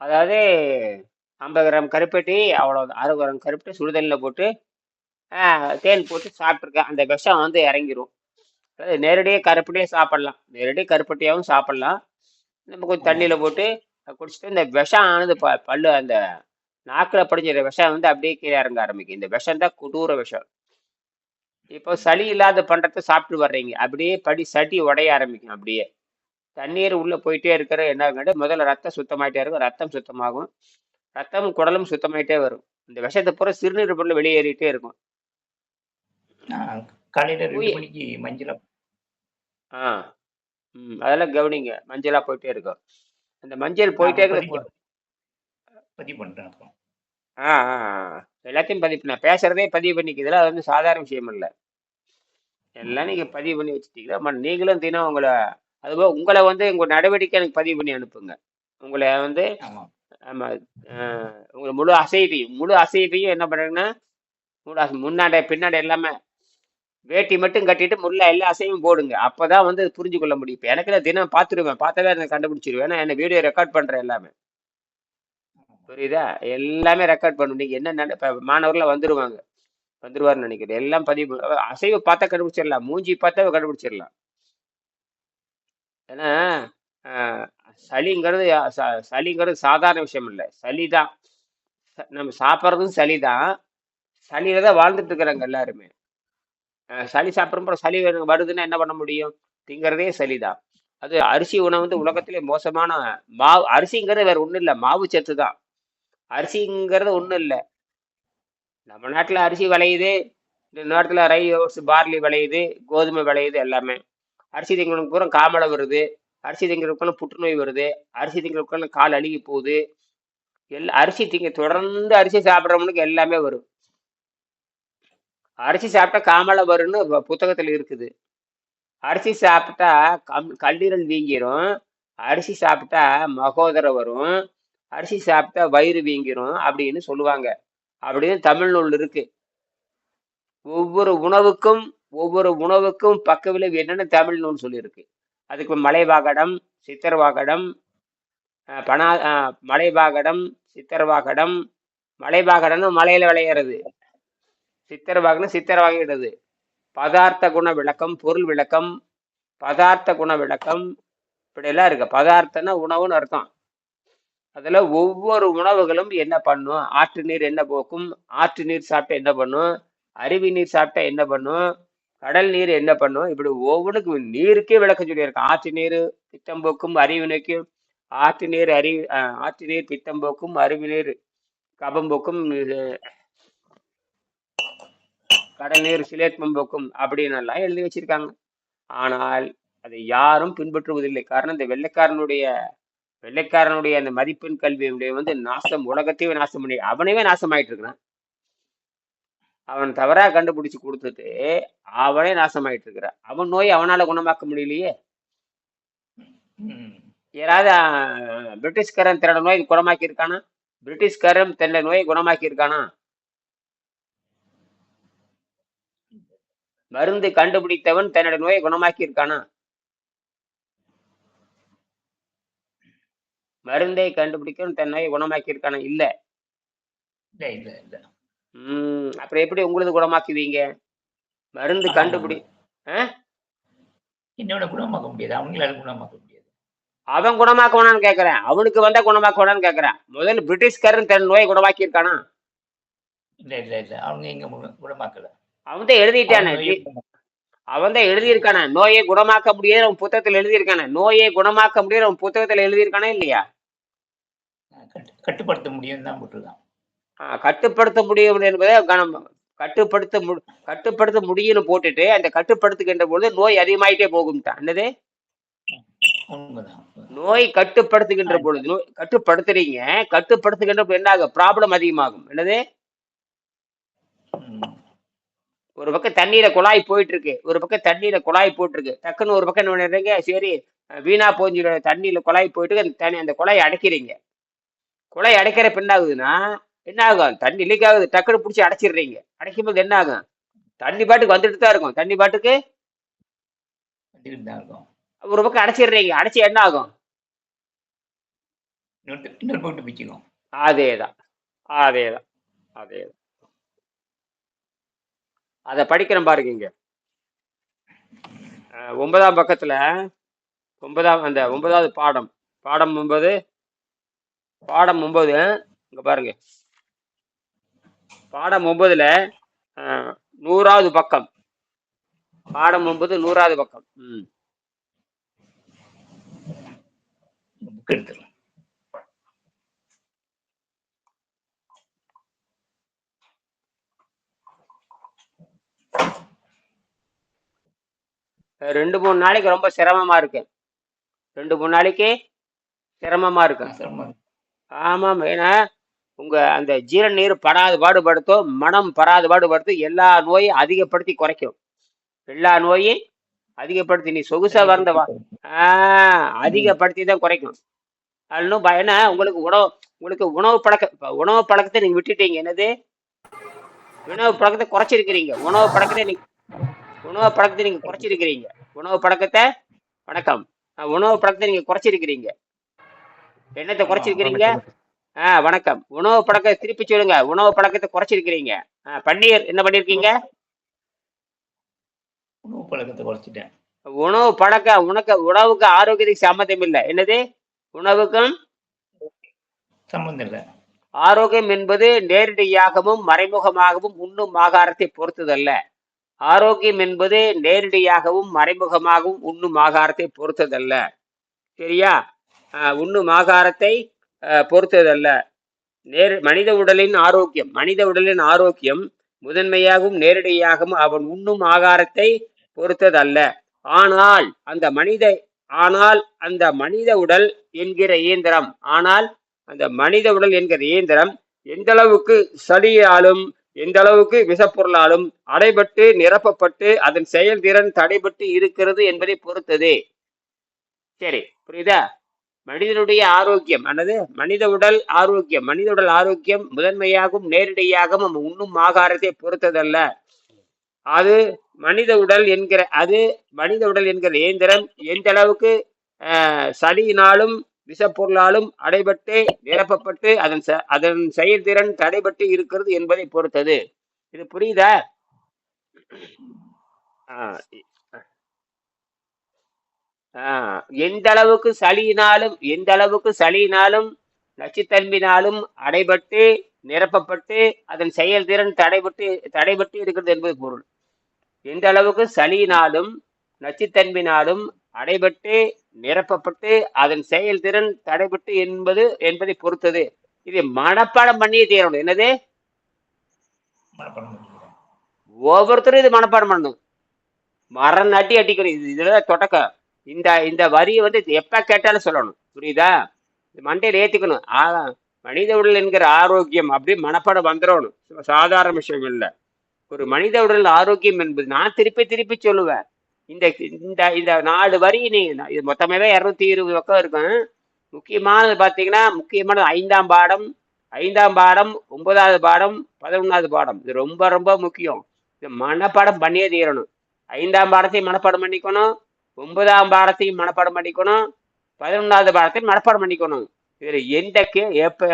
அதாவது 50 கிராம் கருப்பட்டி அவ்வளோ, 60 கிராம் கருப்பட்டி சுடுதண்ணில் போட்டு தேன் போட்டு சாப்பிட்ருக்கேன். அந்த விஷம் வந்து இறங்கிரும். அதாவது நேரடியாக கருப்பட்டியே சாப்பிடலாம், நேரடியாக கருப்பட்டியாகவும் சாப்பிடலாம். நம்ம கொஞ்சம் ஆமா தண்ணியில் போட்டு குடிச்சிட்டு இந்த விஷம் ஆனது பல்லு அந்த நாக்கில் படிஞ்சிட விஷம் வந்து அப்படியே கீழே இறங்க ஆரம்பிக்கும். இந்த விஷம் தான் கொடூர விஷம். இப்போ சளி இல்லாத பண்றத சாப்பிட்டு வர்றீங்க, அப்படியே சட்டி உடைய ஆரம்பிக்கும். அப்படியே தண்ணீர் உள்ள போயிட்டே இருக்கிற என்ன ஆகும், முதல்ல ரத்தம் சுத்தமாயிட்டே இருக்கும், ரத்தம் சுத்தமாகும், ரத்தமும் குடலும் சுத்தமாயிட்டே வரும். இந்த விஷத்தை பூரா சிறுநீர் வெளியேறிட்டே இருக்கும். நான் காலையில தூய 2 மணிக்கு மஞ்சளா ஆ அதெல்லாம் கவனிங்க, மஞ்சளா போயிட்டே இருக்கும். அந்த மஞ்சள் நான் போயிட்டே அப்புறம் இருக்கிற பதிவு பண்றேன் அப்புறம். எல்லாத்தையும் பதிவு நான் பேசுறதே பதிவு பண்ணிக்கிறதுல அது வந்து சாதாரண விஷயம் இல்லை. எல்லாம் நீங்க பதிவு பண்ணி வச்சுட்டீங்களா, நீங்களும் தினம் உங்களை, அதுபோல் உங்களை வந்து உங்க நடவடிக்கை எனக்கு பதிவு பண்ணி அனுப்புங்க. உங்களை வந்து ஆமா. ஆமா, உங்களை முழு அசைவையும் என்ன பண்ணுறீங்கன்னா, முன்னாடி பின்னாடி எல்லாமே வேட்டி மட்டும் கட்டிட்டு முள்ள எல்லா அசையும் போடுங்க. அப்பதான் வந்து புரிஞ்சு கொள்ள முடியும். இப்ப எனக்கு தினம் பார்த்துருவேன், பார்த்தாவே எனக்கு கண்டுபிடிச்சிருவேன். ஏன்னா என்ன வீடியோ ரெக்கார்ட் பண்றேன் எல்லாமே. புரியுதா? எல்லாமே ரெக்கார்ட் பண்ணும். நீங்க என்ன இப்ப மாணவர்கள் வந்துருவாருன்னு நினைக்கிறேன். எல்லாம் பதிவு அசைவை பார்த்தா கண்டுபிடிச்சிடலாம், மூஞ்சி பார்த்தா கண்டுபிடிச்சிடலாம். ஏன்னா ஆஹ், சளிங்கிறது சளிங்கிறது சாதாரண விஷயம் இல்லை. சளிதான். நம்ம சாப்பிட்றதும் சளிதான். சளியில தான் வாழ்ந்துட்டு இருக்கிறாங்க எல்லாருமே. சளி சாப்பிட்றப்ப சளி வருதுன்னா என்ன பண்ண முடியும்? திங்கிறதே சளிதான். அது அரிசி உணவு வந்து உலகத்திலே மோசமான மாவு. அரிசிங்கிறது வேற ஒண்ணும் இல்லை, மாவு சத்து தான். அரிசிங்கிறது ஒண்ணும் இல்லை. நம்ம நாட்டுல அரிசி விளையுது, இந்த நேரத்துல ரைஸ் பார்லி விளையுது, கோதுமை விளையுது, எல்லாமே. அரிசி திங்கிறவங்க பூரா காமலை வருது, அரிசி திங்கிறவங்க புற்றுநோய் வருது, அரிசி திங்கிறவங்க கால் அழுகி போகுது. அரிசி தொடர்ந்து அரிசி சாப்பிட்றவனுக்கு எல்லாமே வரும். அரிசி சாப்பிட்டா காமலை வரும்னு புத்தகத்துல இருக்குது. அரிசி சாப்பிட்டா கல்லீரல் வீங்கிரும், அரிசி சாப்பிட்டா மகோதரம் வரும், அரிசி சாப்பிட்டா வயிறு வீங்கிரும் அப்படின்னு சொல்லுவாங்க. அப்படின்னு தமிழ் நூல் இருக்கு. ஒவ்வொரு உணவுக்கும் ஒவ்வொரு உணவுக்கும் பக்க விளைவு என்னன்னு தமிழ் நூல் சொல்லியிருக்கு. அதுக்கு மலைவாகடம், சித்தர்வாகடம், மலைவாகடம், சித்தர்வாகடம். மலைவாகடம்னு மலையில விளையிறது, சித்தர்வாகனம் சித்தர் வாங்கிடுறது. பதார்த்த குண விளக்கம், பொருள் விளக்கம், பதார்த்த குண விளக்கம், இப்படியெல்லாம் இருக்கு. பதார்த்தம்னா உணவுன்னு அர்த்தம். அதுல ஒவ்வொரு உணவுகளும் என்ன பண்ணும், ஆற்று நீர் என்ன போக்கும், ஆற்று நீர் சாப்பிட்டா என்ன பண்ணும், அருவி நீர் சாப்பிட்டா என்ன பண்ணும், கடல் நீர் என்ன பண்ணும், இப்படி ஒவ்வொன்றுக்கும் நீருக்கே விளக்கம் சொல்லியிருக்கான். ஆற்று நீர் பித்தம் போக்கும், அருவி நீக்கும். ஆற்று நீர் பித்தம் போக்கும், அருவி நீர் கபம் போக்கும், கடல் நீர் சிலேத்மம் போக்கும் அப்படின்னு எல்லாம் எழுதி வச்சிருக்காங்க. ஆனால் அதை யாரும் பின்பற்றுவதில்லை. காரணம் இந்த வெள்ளைக்காரனுடைய அந்த மதிப்பெண் கல்வியுடைய வந்து நாசம், உலகத்தையே நாசம் பண்ணி அவனவே நாசமாயிட்டு இருக்கிறான். அவன் தவறா கண்டுபிடிச்சு கொடுத்துட்டு அவனே நாசமாயிட்டு இருக்கிறான். அவன் நோய் அவனால குணமாக்க முடியலையே. ம். யாராவது பிரிட்டிஷ்காரன் தன்னோட நோய் குணமாக்கி இருக்கானா? பிரிட்டிஷ்காரன் தன்னை நோயை குணமாக்கி இருக்கானா? மருந்து கண்டுபிடித்தவன் தன்னோட நோயை குணமாக்கி இருக்கானா? மருந்தை கண்டுபிடிக்கவன் தன் நோயை குணமாக்கி இருக்கானா? இல்ல. இல்ல இல்ல இல்ல. அப்புறம் எப்படி உங்களது குணமாக்குவீங்க? மருந்து ஆமா ஆமா. கண்டுபிடி அஹ்? என்னோட குணமாக்க முடியாது, அவங்களால குணமாக்க முடியாது. அவன் குணமாக்குவானான்னு கேக்குறேன், அவனுக்கு வந்தா குணமாக்குவானான்னு கேக்குறேன். முதல்ல பிரிட்டிஷ்காரன் தன் நோயை குணமாக்கி இருக்கானா? இல்ல இல்ல இல்ல, அவங்க எங்க குணமாக்கல. அவன் தான் அவங்க எழுதிட்டானே. நோயை குணமாக்க. அவன் தான் எழுதியிருக்கானே, நோயை குணமாக்க முடியாது அவன் புத்தகத்துல எழுதியிருக்கானே. நோயை குணமாக்க முடியாது அவன் புத்தகத்துல எழுதியிருக்கானே இல்லையா? கட்டுப்படுத்த முடியும்னு தான் போட்டிருக்கான். கட்டுப்படுத்த முடியும் என்பதை கட்டுப்படுத்த கட்டுப்படுத்த முடியும்னு போட்டுட்டு அந்த கட்டுப்படுத்துகின்ற பொழுது நோய் அதிகமாயிட்டே போகும்ட்டான். என்னது? உண்மைதான். நோய் கட்டுப்படுத்துகின்ற பொழுது, நோய் கட்டுப்படுத்துறீங்க, கட்டுப்படுத்துகின்ற பொழுது என்ன ஆகும்? ப்ராப்ளம் அதிகமாகும். என்னது? ஒரு பக்கம் தண்ணீர குழாய் போயிட்டு இருக்கு, ஒரு பக்கம் தண்ணீர குழாய் போட்டிருக்கு, டக்குன்னு ஒரு பக்கம் என்ன பண்ணுறீங்க, சரி வீணா போஞ்சிட தண்ணியில குழாய் போயிட்டு அந்த தண்ணி அந்த குழாய் அடைக்கிறீங்க. குழாய் அடைக்கிற என்ன ஆகுதுன்னா, என்ன ஆகும்? தண்ணி லீக் ஆகுது, டக்குன்னு பிடிச்சி அடைச்சிடுறீங்க. அடைக்கும் போது என்ன ஆகும்? தண்ணி பாட்டுக்கு வந்துட்டு தான் இருக்கும், தண்ணி பாட்டுக்கு தான் இருக்கும். ஒரு பக்கம் அடைச்சிடுறீங்க. அடைச்சி என்ன ஆகும்? இன்னொரு போட்டு பிச்சுக்கும். அதேதான் அதேதான் அதேதான். அதை படிக்கிறேன் பாருங்க இங்க. 9ஆம் பக்கத்துல 9வது பாடம், பாடம் 9, பாடம் 9 இங்க பாருங்க. பாடம் 9ல 100வது பக்கம். பாடம் 9 100வது பக்கம். புக் எடுத்துடலாம். ரெண்டு மூணு நாளைக்கு ரொம்ப சிரமமா இருக்கு. 2-3 நாளைக்கு சிரமமா இருக்கு. ஆமாம். ஏன்னா உங்க அந்த ஜீரண நீர் படாது பாடுபடுத்தும், மனம் படாது பாடுபடுத்தும், எல்லா நோயும் அதிகப்படுத்தி குறைக்கும். எல்லா நோயும் அதிகப்படுத்தி, நீ சொகுசா வந்த அதிகப்படுத்தி தான் குறைக்கும். இன்னும் ஏன்னா உங்களுக்கு உணவு பழக்கத்தை நீங்க விட்டுட்டீங்க. என்னது? உணவு பழக்கத்தை குறைச்சிருக்கிறீங்க. உணவு பழக்கத்தை நீங்க குறைச்சிருக்கிறீங்க. உணவு பழக்கத்தை வணக்கம் உணவு பழக்கத்தை நீங்க குறைச்சிருக்கிறீங்க. என்னத்தை குறைச்சிருக்கிறீங்க? வணக்கம். உணவு பழக்கத்தை திருப்பி சொல்லுங்க. உணவு பழக்கத்தை குறைச்சிருக்கிறீங்க. பன்னீர் என்ன பண்ணிருக்கீங்க? உணவு பழக்கத்தை குறைச்சிட்டேன். உணவு பழக்கம் உணவுக்கு ஆரோக்கியத்துக்கு சம்மந்தம் இல்லை. என்னது? உணவுக்கும் சம்பந்தம் இல்லை. ஆரோக்கியம் என்பது நேரடியாகவும் மறைமுகமாகவும் உண்ணும் ஆகாரத்தை பொறுத்ததல்ல. ஆரோக்கியம் என்பது நேரடியாகவும் மறைமுகமாகவும் உண்ணும் ஆகாரத்தை பொறுத்ததல்ல. சரியா? உண்ணும் ஆகாரத்தை பொறுத்ததல்ல. மனித உடலின் ஆரோக்கியம் முதன்மையாகவும் நேரடியாகவும் அவன் உண்ணும் ஆகாரத்தை பொறுத்ததல்ல. ஆனால் அந்த மனித உடல் என்கிற இயந்திரம் எந்த அளவுக்கு சளியாலும் எந்த அளவுக்கு விஷப்பொருளாலும் அடைபட்டு நிரப்பப்பட்டு அதன் செயல்திறன் தடைபட்டு இருக்கிறது என்பதை பொறுத்தது. சரி, புரியுதா? மனிதனுடைய ஆரோக்கியம் மனித உடல் ஆரோக்கியம் முதன்மையாகவும் நேரடியாகவும் உண்ணும் ஆகாரத்தை பொறுத்ததல்ல. அது மனித உடல் என்கிற இயந்திரம் எந்த அளவுக்கு சளியினாலும் விஷப்பொருளாலும் அடைபட்டு நிரப்பப்பட்டு அதன் செயல்திறன் தடைபட்டு இருக்கிறது என்பதை பொறுத்தது. இது புரியுதா? எந்த அளவுக்கு சளியினாலும் நச்சுத்தன்மையினாலும் அடைபட்டு நிரப்பப்பட்டு அதன் செயல்திறன் தடைபட்டு இருக்கிறது என்பது பொருள். எந்த அளவுக்கு சளியினாலும் நச்சுத்தன்மையினாலும் அடைபட்டு நிரப்பப்பட்டு அதன் செயல்திறன் தடைபட்டு என்பதை பொறுத்தது. இது மனப்பாடம் பண்ணியே தீரணும். என்னது? ஒவ்வொருத்தரும் இது மனப்பாடம் பண்ணணும். மரம் நாட்டி அடிக்கணும். இதுல தொடக்கம். இந்த வரியை எப்ப கேட்டாலும் சொல்லணும். புரியுதா? மண்டையில ஏத்திக்கணும். மனித உடல் என்கிற ஆரோக்கியம் அப்படி மனப்பாடம் வந்துடணும். சாதாரண விஷயம் இல்லை. ஒரு மனித உடல் ஆரோக்கியம் என்பது நான் திருப்பி சொல்லுவேன். இந்த 4 வரி இது மொத்தமாவே 220 பக்கம் இருக்கும். முக்கியமானது பாத்தீங்கன்னா முக்கியமானது 5ஆம் பாடம் 9வது பாடம் 11வது பாடம். இது ரொம்ப ரொம்ப முக்கியம். இது மனப்பாடம் பண்ணியே தீரணும். 5ஆம் பாடத்தையும் மனப்பாடம் பண்ணிக்கணும், 9ஆம் பாடத்தையும் மனப்பாடம் பண்ணிக்கணும், 11வது பாடத்தையும் மனப்பாடம் பண்ணிக்கணும். இதுல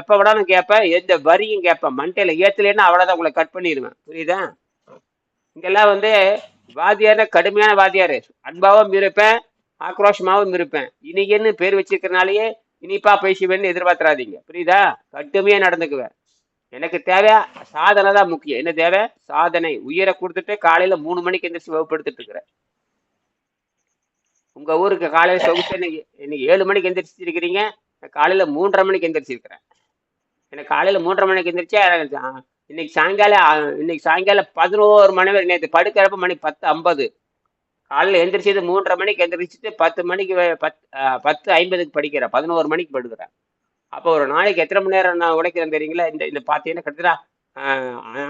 எப்ப விடாலும் கேட்பேன், எந்த வரியும் கேட்பேன். மண்டையில ஏத்துலன்னா அவ்வளவுதான், உங்களை கட் பண்ணிடுவேன். புரியுதா? இங்கெல்லாம் வாத்தியார கடுமையான வாத்தியாரு. அன்பாவும் இருப்பேன், ஆக்ரோஷமாவும் இருப்பேன். இன்னைக்குன்னு பேர் வச்சிருக்கிறனாலேயே இனிப்பா பேசுவேன்னு எதிர்பார்த்துறாதீங்க. புரியுதா? கடுமையா நடந்துக்குவேன். எனக்கு தேவை சாதனை தான் முக்கியம். என்ன தேவை? சாதனை. உயிரை கொடுத்துட்டு காலையில 3 மணிக்கு எந்திரிச்சு வகுப்படுத்திட்டு இருக்கிறேன். உங்க ஊருக்கு காலையில சொகுசு இன்னைக்கு 7 மணிக்கு எந்திரிச்சிருக்கிறீங்க. காலையில 3:30 மணிக்கு எந்திரிச்சிருக்கிறேன். எனக்கு காலையில 3:30 மணிக்கு எந்திரிச்சா இன்னைக்கு சாயங்காலம் 11 மணி வரை. நேற்று படுக்கிறப்ப மணி 10:50. காலையில எந்திரிச்சது 3:30 மணிக்கு எந்திரிச்சிட்டு 10 மணிக்கு 10:50க்கு படிக்கிறேன். 11 மணிக்கு படுக்கிறேன். அப்போ ஒரு நாளைக்கு எத்தனை மணி நேரம் நான் உழைக்கிறேன் தெரியுங்களா? இந்த பார்த்தீங்கன்னா கிட்டத்தட்ட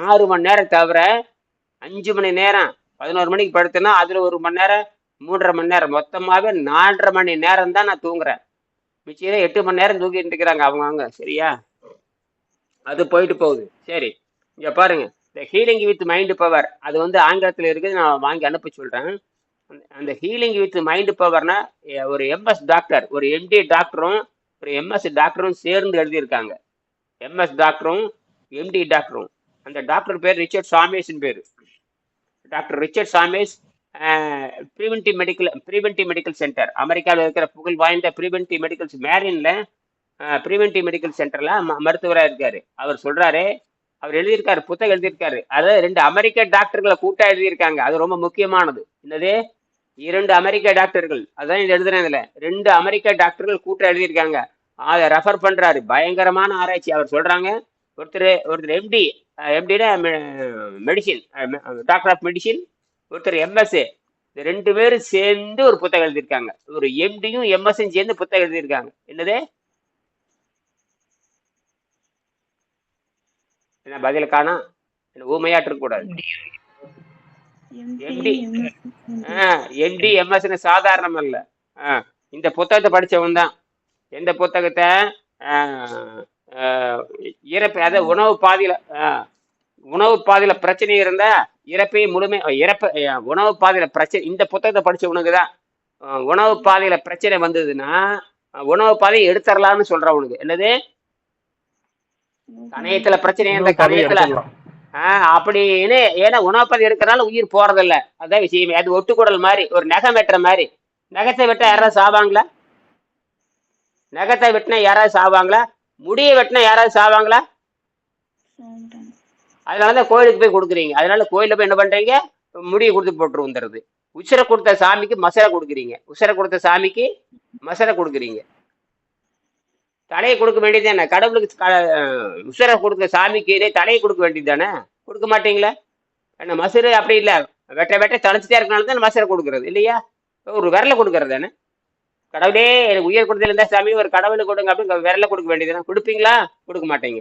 6 மணி நேரம் தவிர 5 மணி நேரம் 11 மணிக்கு படுத்தேன்னா அதுல 1 மணி நேரம் 3:30 மணி நேரம், மொத்தமாவே 4:30 மணி நேரம் தான் நான் தூங்குறேன். மிச்சம் 8 மணி நேரம் தூங்கிட்டு இருக்கிறாங்க அவங்க. சரியா? அது போயிட்டு போகுது. சரி, இங்க பாருங்க. இந்த ஹீலிங் வித் மைண்ட் பவர் அது ஆங்கிலத்தில் இருக்குது. நான் வாங்கி அனுப்ப சொல்றேன். அந்த ஹீலிங் வித் மைண்ட் பவர்னா ஒரு எம்எஸ் டாக்டர், ஒரு எம்டி டாக்டரும் ஒரு எம்எஸ் டாக்டரும் சேர்ந்து எழுதியிருக்காங்க. எம்எஸ் டாக்டரும் எம்டி டாக்டரும். அந்த டாக்டர் பேர் ரிச்சர்ட் சாமேஸ்னு பேர். டாக்டர் ரிச்சர்ட் சாமேஸ் ப்ரிவென்டிவ் மெடிக்கல் சென்டர், அமெரிக்காவில் இருக்கிற புகழ் வாய்ந்த ப்ரிவென்டிவ் மெடிக்கல்ஸ் மேரின்ல ப்ரிவென்டிவ் மெடிக்கல் சென்டர்ல மருத்துவராக இருக்காரு. அவர் சொல்றாரு, அவர் எழுதியிருக்காரு, புத்தகம் எழுதியிருக்காரு. அதாவது 2 அமெரிக்க டாக்டர்களை கூட்டா எழுதியிருக்காங்க. அது ரொம்ப முக்கியமானது. என்னது? 2 அமெரிக்க டாக்டர்கள். அதான் இது எழுதுறேன். இதுல 2 அமெரிக்க டாக்டர்கள் கூட்டா எழுதியிருக்காங்க. அதை ரெஃபர் பண்றாரு. பயங்கரமான ஆராய்ச்சி. அவர் சொல்றாங்க, ஒருத்தர் எம்டி, எம்டினா மெடிசின், டாக்டர் ஆஃப் மெடிசின், ஒருத்தர் எம்எஸ். இந்த 2 பேரும் சேர்ந்து ஒரு புத்தகம் எழுதியிருக்காங்க. ஒரு எம்டியும் எம்எஸ்ஸும் சேர்ந்து புத்தகம் எழுதியிருக்காங்க. என்னது? என்ன பதில காணோம்? என்ன ஊமையாட்டு இருக்க கூடாது. எம்டி எம்டி எம்எஸ்ன்னு சாதாரணம் இல்ல. இந்த புத்தகத்தை படிச்சவன் தான். எந்த புத்தகத்தை? இறப்பு, அதாவது உணவு பாதையில பிரச்சனை இருந்தா இறப்பையும் முழுமை இறப்பு உணவு பாதையில பிரச்சனை. இந்த புத்தகத்தை படிச்சவனுக்கு தான் உணவு பாதையில பிரச்சனை வந்ததுன்னா உணவு பாதையை எடுத்துடலாம்னு சொல்றவனுக்கு. என்னது? கணையத்துல பிரச்சனை, இந்த கணையத்துல அப்படின்னு. ஏன்னா உணவு பாதை எடுக்கிறனால உயிர் போறதில்ல. அதான் விஷயமே. அது ஒட்டுக்குடல் மாதிரி, ஒரு நகம் வெட்டுற மாதிரி. நகத்தை வெட்ட யாராவது சாவாங்களா? நகத்தை வெட்டினா யாராவது சாவாங்களா? முடியை வெட்டினா யாராவது சாவாங்களா? அதனாலதான் கோயிலுக்கு போய் கொடுக்குறீங்க. அதனால கோயில போய் என்ன பண்றீங்க? முடியை கொடுத்து போட்டு வந்துடுறது. உசிரை கொடுத்த சாமிக்கு மசரை கொடுக்குறீங்க. உசிரை கொடுத்த சாமிக்கு மசரை கொடுக்குறீங்க. தலையை கொடுக்க வேண்டியது தானே? கடவுளுக்கு உசிரை கொடுத்த சாமிக்கு தலையை கொடுக்க வேண்டியது தானே? கொடுக்க மாட்டீங்களா? என்ன மசரு அப்படி இல்லை, வெட்ட வெட்ட தலைச்சிட்டே இருக்கனால தான் மசரை கொடுக்குறது இல்லையா? ஒரு விரலை கொடுக்கறது தானே? கடவுளே எனக்கு உயிர் கொடுத்தல இருந்தா சாமி ஒரு கடவுளுக்கு கொடுங்க அப்படின்னு விரலை கொடுக்க வேண்டியதுதானே? கொடுப்பீங்களா? கொடுக்க மாட்டீங்க.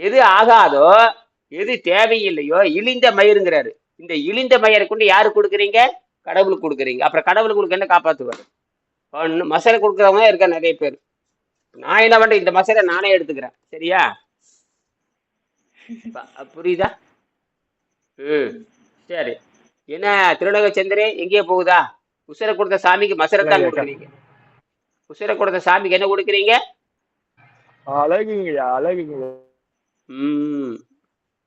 எது ஆகாதோ, எது தேவையில்லையோ இழிந்த மயிருங்கிறாரு. இந்த இழிந்த மயிரை கொண்டு யாரு கொடுக்குறீங்க? கடவுளுக்கு கொடுக்குறீங்க. அப்புறம் கடவுளுக்கு என்ன காப்பாற்றுவாரு? மசாலா கொடுக்குறவங்க இருக்க நிறைய பேர். நான் என்ன பண்றேன்? இந்த மசாலா நானே எடுத்துக்கிறேன். சரியா? புரியுதா? சரி. என்ன திருநகை சந்திரே எங்கேயே போகுதா? உசிரை கொடுத்த சாமிக்கு மசரத்தான் கொடுக்குறீங்க. உசிரை கொடுத்த சாமிக்கு என்ன கொடுக்குறீங்க?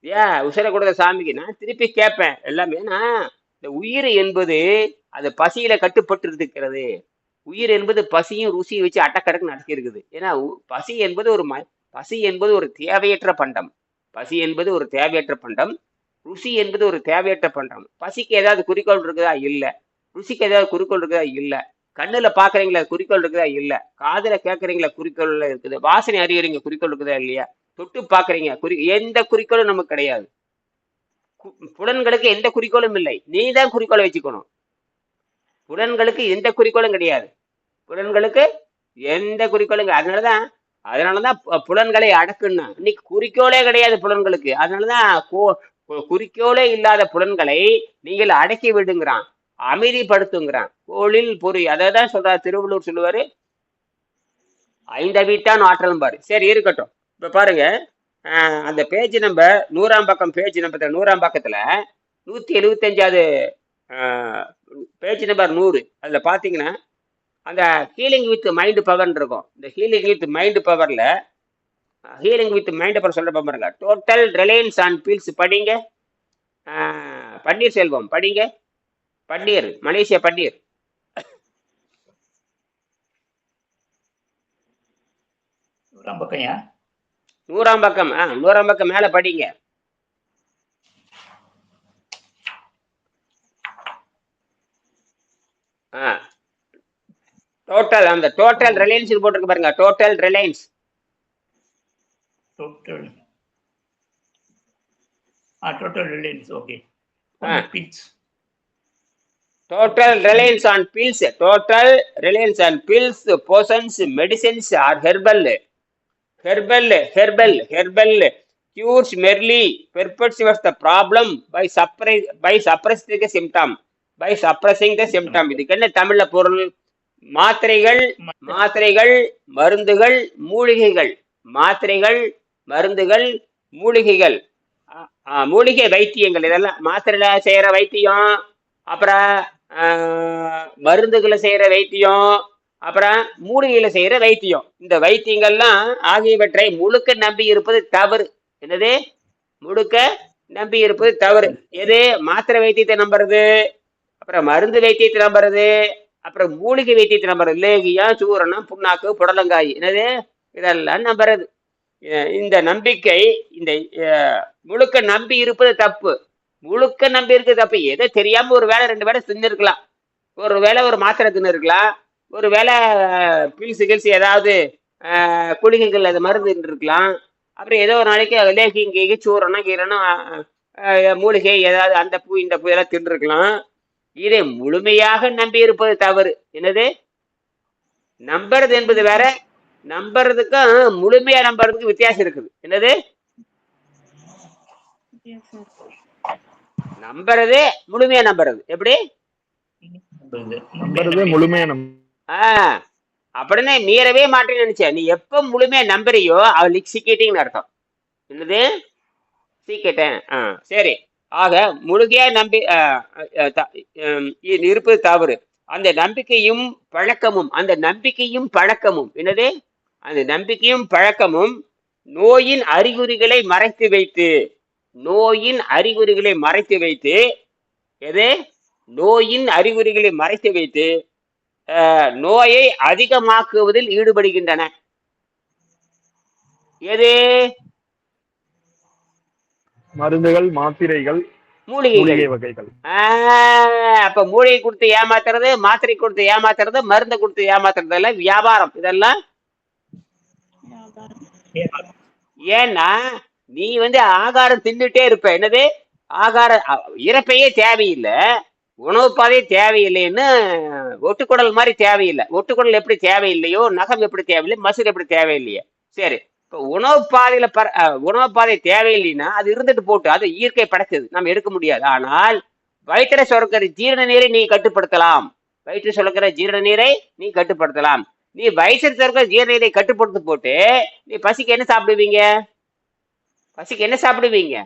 ஏன் உசிரை கொடுத்த சாமிக்கு? நான் திருப்பி கேட்பேன் எல்லாமே. இந்த உயிர் என்பது அது பசியில கட்டுப்பட்டு இருக்கிறது. உயிர் என்பது பசியும் ருசியை வச்சு அட்டக்கடக்கு நடத்தி இருக்குது. ஏன்னா பசி என்பது ஒரு தேவையற்ற பண்டம். பசி என்பது ஒரு தேவையற்ற பண்டம். ருசி என்பது ஒரு தேவையற்ற பண்டம். பசிக்கு ஏதாவது குறிக்கோள் இருக்குதா? இல்ல. ருசிக்கு ஏதாவது குறிக்கோள் இருக்குதா? இல்ல. கண்ணுல பாக்குறீங்களா? குறிக்கோள் இருக்குதா? இல்ல. காதுல கேட்கறீங்களா? குறிக்கோள் இருக்குது. வாசனை அறியறீங்க, குறிக்கோள் இருக்குதா? இல்லையா? தொட்டு பாக்குறீங்க, எந்த குறிக்கோளும் நமக்கு கிடையாது. புலன்களுக்கு எந்த குறிக்கோளும் இல்லை. நீ தான் குறிக்கோளை வச்சுக்கணும். புலன்களுக்கு எந்த குறிக்கோளும் கிடையாது. புலன்களுக்கு எந்த குறிக்கோளும். அதனாலதான் புலன்களை அடக்குன்னா. இன்னைக்கு குறிக்கோளே கிடையாது புலன்களுக்கு. அதனாலதான் குறிக்கோளே இல்லாத புலன்களை நீங்கள் அடக்கி விடுங்கிறான், அமைதிப்படுத்துங்கிறான். கோளில் பொறி. அதான் சொல்றாரு திருவள்ளுவர். சொல்லுவாரு, 5 வீட்டான் ஆற்றலும் பாரு. சரி, இருக்கட்டும். இப்ப பாருங்க, அந்த பேஜ் நம்பர் 100ஆம் பக்கம், பேஜ் நம்பர் 100ஆம் பக்கத்துல 175வது பேஜ் நம்பர் 100. அதுல பாத்தீங்கன்னா அந்த ஹீலிங் வித் மைண்ட் பவர் இருக்கும். இந்த ஹீலிங் வித் மைண்ட் பவர்ல சொல்ற பாருங்க. டோட்டல் ரிலையன்ஸ் ஆன் பீல்ஸ் படிங்க. பன்னீர் செல்வம் படிங்க. பன்னீர், மலேசியா பன்னீர். நூறாம் பக்கம் மேல படிங்க. டோட்டல், அந்த டோட்டல் ரிலையன்ஸ் போட்டிருக்கு பாருங்க. Total Reliance. Okay. Total reliance on pills. Total reliance on pills, potions, medicines or herbal cures merely perpetuates the problem by suppressing the symptom. இதுக்கு என்ன தமிழ்ல பொருள்? மாத்திரைகள், மருந்துகள், மூலிகைகள். மாத்திரைகள், மருந்துகள், மூலிகைகள், மூலிகை வைத்தியங்கள். இதெல்லாம் மாத்திரையில செய்யற வைத்தியம், அப்புறம் மருந்துகளை செய்யற வைத்தியம், அப்புறம் மூலிகையில செய்யற வைத்தியம். இந்த வைத்தியங்கள்லாம் ஆகியவற்றை முழுக்க நம்பி இருப்பது தவறு. என்னது? முழுக்க நம்பி இருப்பது தவறு. எது? மாத்திரை வைத்தியத்தை நம்புறது, அப்புறம் மருந்து வைத்தியத்தை நம்புறது, அப்புறம் மூலிகை வைத்தியத்தை நம்புறது. லேகியம், சூரணம், புண்ணாக்கு, புடலங்காய், என்னது? இதெல்லாம் நம்புறது. இந்த நம்பிக்கை, இந்த முழுக்க நம்பி இருப்பது தப்பு. முழுக்க நம்பி இருக்கிறது தப்பு. எதை தெரியாம ஒரு வேலை 2 வேலை தின்னுருக்கலாம். ஒரு வேளை ஒரு மாத்திரை தின்னு இருக்கலாம். ஒரு வேளை பில்ஸ் கில்ஸ் ஏதாவது குளிகைகள் அது மருந்து இருக்கலாம். அப்புறம் ஏதோ ஒரு நாளைக்கு லேகியம் கீகி சூரணம் கீரணும் மூலிகை ஏதாவது அந்த பூ இந்த பூ எல்லாம் தின்றுருக்கலாம். இதை முழுமையாக நம்பி இருப்பது தவறு. என்னது? நம்புறது என்பது வேற, நம்புறதுக்கும் முழுமையா நம்புறதுக்கு வித்தியாசம் இருக்குது. என்னது? நம்புறது முழுமையா நம்புறது. எப்படி? அப்படின்னு மீறவே மாட்டேன்னு நினைச்சேன். நீ எப்ப முழுமையா நம்புறியோ அவ சிக்கிட்டீங்கன்னு அர்த்தம். என்னது? சீக்கிட்டேன். சரி. ஆக முழுகையா நம்பி இருப்பது தவறு. அந்த நம்பிக்கையும் பழக்கமும், அந்த நம்பிக்கையும் பழக்கமும், என்னது? அந்த நம்பிக்கையும் பழக்கமும் நோயின் அறிகுறிகளை மறைத்து வைத்து, நோயின் அறிகுறிகளை மறைத்து வைத்து, எது? நோயின் அறிகுறிகளை மறைத்து வைத்து நோயை அதிகமாக்குவதில் ஈடுபடுகின்றன. எது? மருந்துகள், மாத்திரைகள், மூலிகை வகைகள். அப்ப மூலிகை கொடுத்து ஏமாத்துறது, மாத்திரை கொடுத்து ஏமாத்துறது, மருந்து கொடுத்து ஏமாத்துறது எல்லாம் வியாபாரம். இதெல்லாம் ஏன்னா நீ ஆகாரம் தின்னுட்டே இருப்ப. என்னது? ஆகார இறப்பையே தேவையில்லை, உணவு பாதையே தேவையில்லைன்னு ஒட்டுக்குடல் மாதிரி தேவையில்லை. ஒட்டுக்குடல் எப்படி தேவையில்லையோ, நகம் எப்படி தேவையில்லை, மசூர் எப்படி தேவையில்லையோ. சரி, இப்போ உணவு பாதையில உணவு பாதை தேவையில்லைன்னா அது இருந்துட்டு போட்டு, அது இயற்கை படைச்சது, நம்ம எடுக்க முடியாது. ஆனால் வயிற்றுல சுரக்கிற ஜீரண நீரை நீ கட்டுப்படுத்தலாம். வயிற்று சுரக்கிற ஜீரண நீரை நீ கட்டுப்படுத்தலாம். நீ வயிற்று சுரக்கிற ஜீரண நீரை கட்டுப்படுத்த போட்டு நீ பசிக்கு என்ன சாப்பிடுவீங்க? பசிக்கு என்ன சாப்பிடுவீங்க?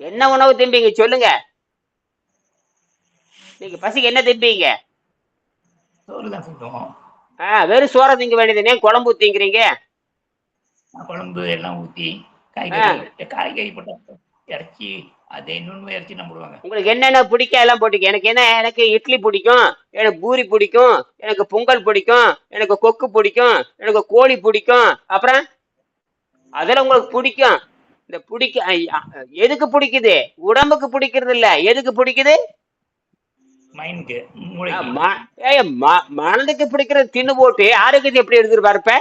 என்ன உணவு திம்பீங்க சொல்லுங்க. நீங்க பசிக்கு என்ன திம்பீங்க? வெறும் சோற திங்க வேண்டியதுனே குழம்பு ஊத்திங்கிறீங்க. குழம்பு எல்லாம் ஊத்தி காய்கறி போட்ட இறைச்சி, அது இன்னொன்னு இறைச்சி நம்பிடுவாங்க. உங்களுக்கு என்னென்ன பிடிக்கும் எல்லாம் போட்டுக்க. எனக்கு இட்லி பிடிக்கும், எனக்கு பூரி பிடிக்கும், எனக்கு பொங்கல் பிடிக்கும், எனக்கு கொக்கு பிடிக்கும், எனக்கு கோழி பிடிக்கும். அப்புறம் அதெல்லாம் உங்களுக்கு பிடிக்கும். இந்த எதுக்கு பிடிக்குது? உடம்புக்கு பிடிக்கிறது இல்ல, எதுக்கு பிடிக்குது? மனதுக்கு பிடிக்கிறது தின்னு போட்டு ஆரோக்கியத்தை எப்படி எடுத்துட்டு பாருப்ப?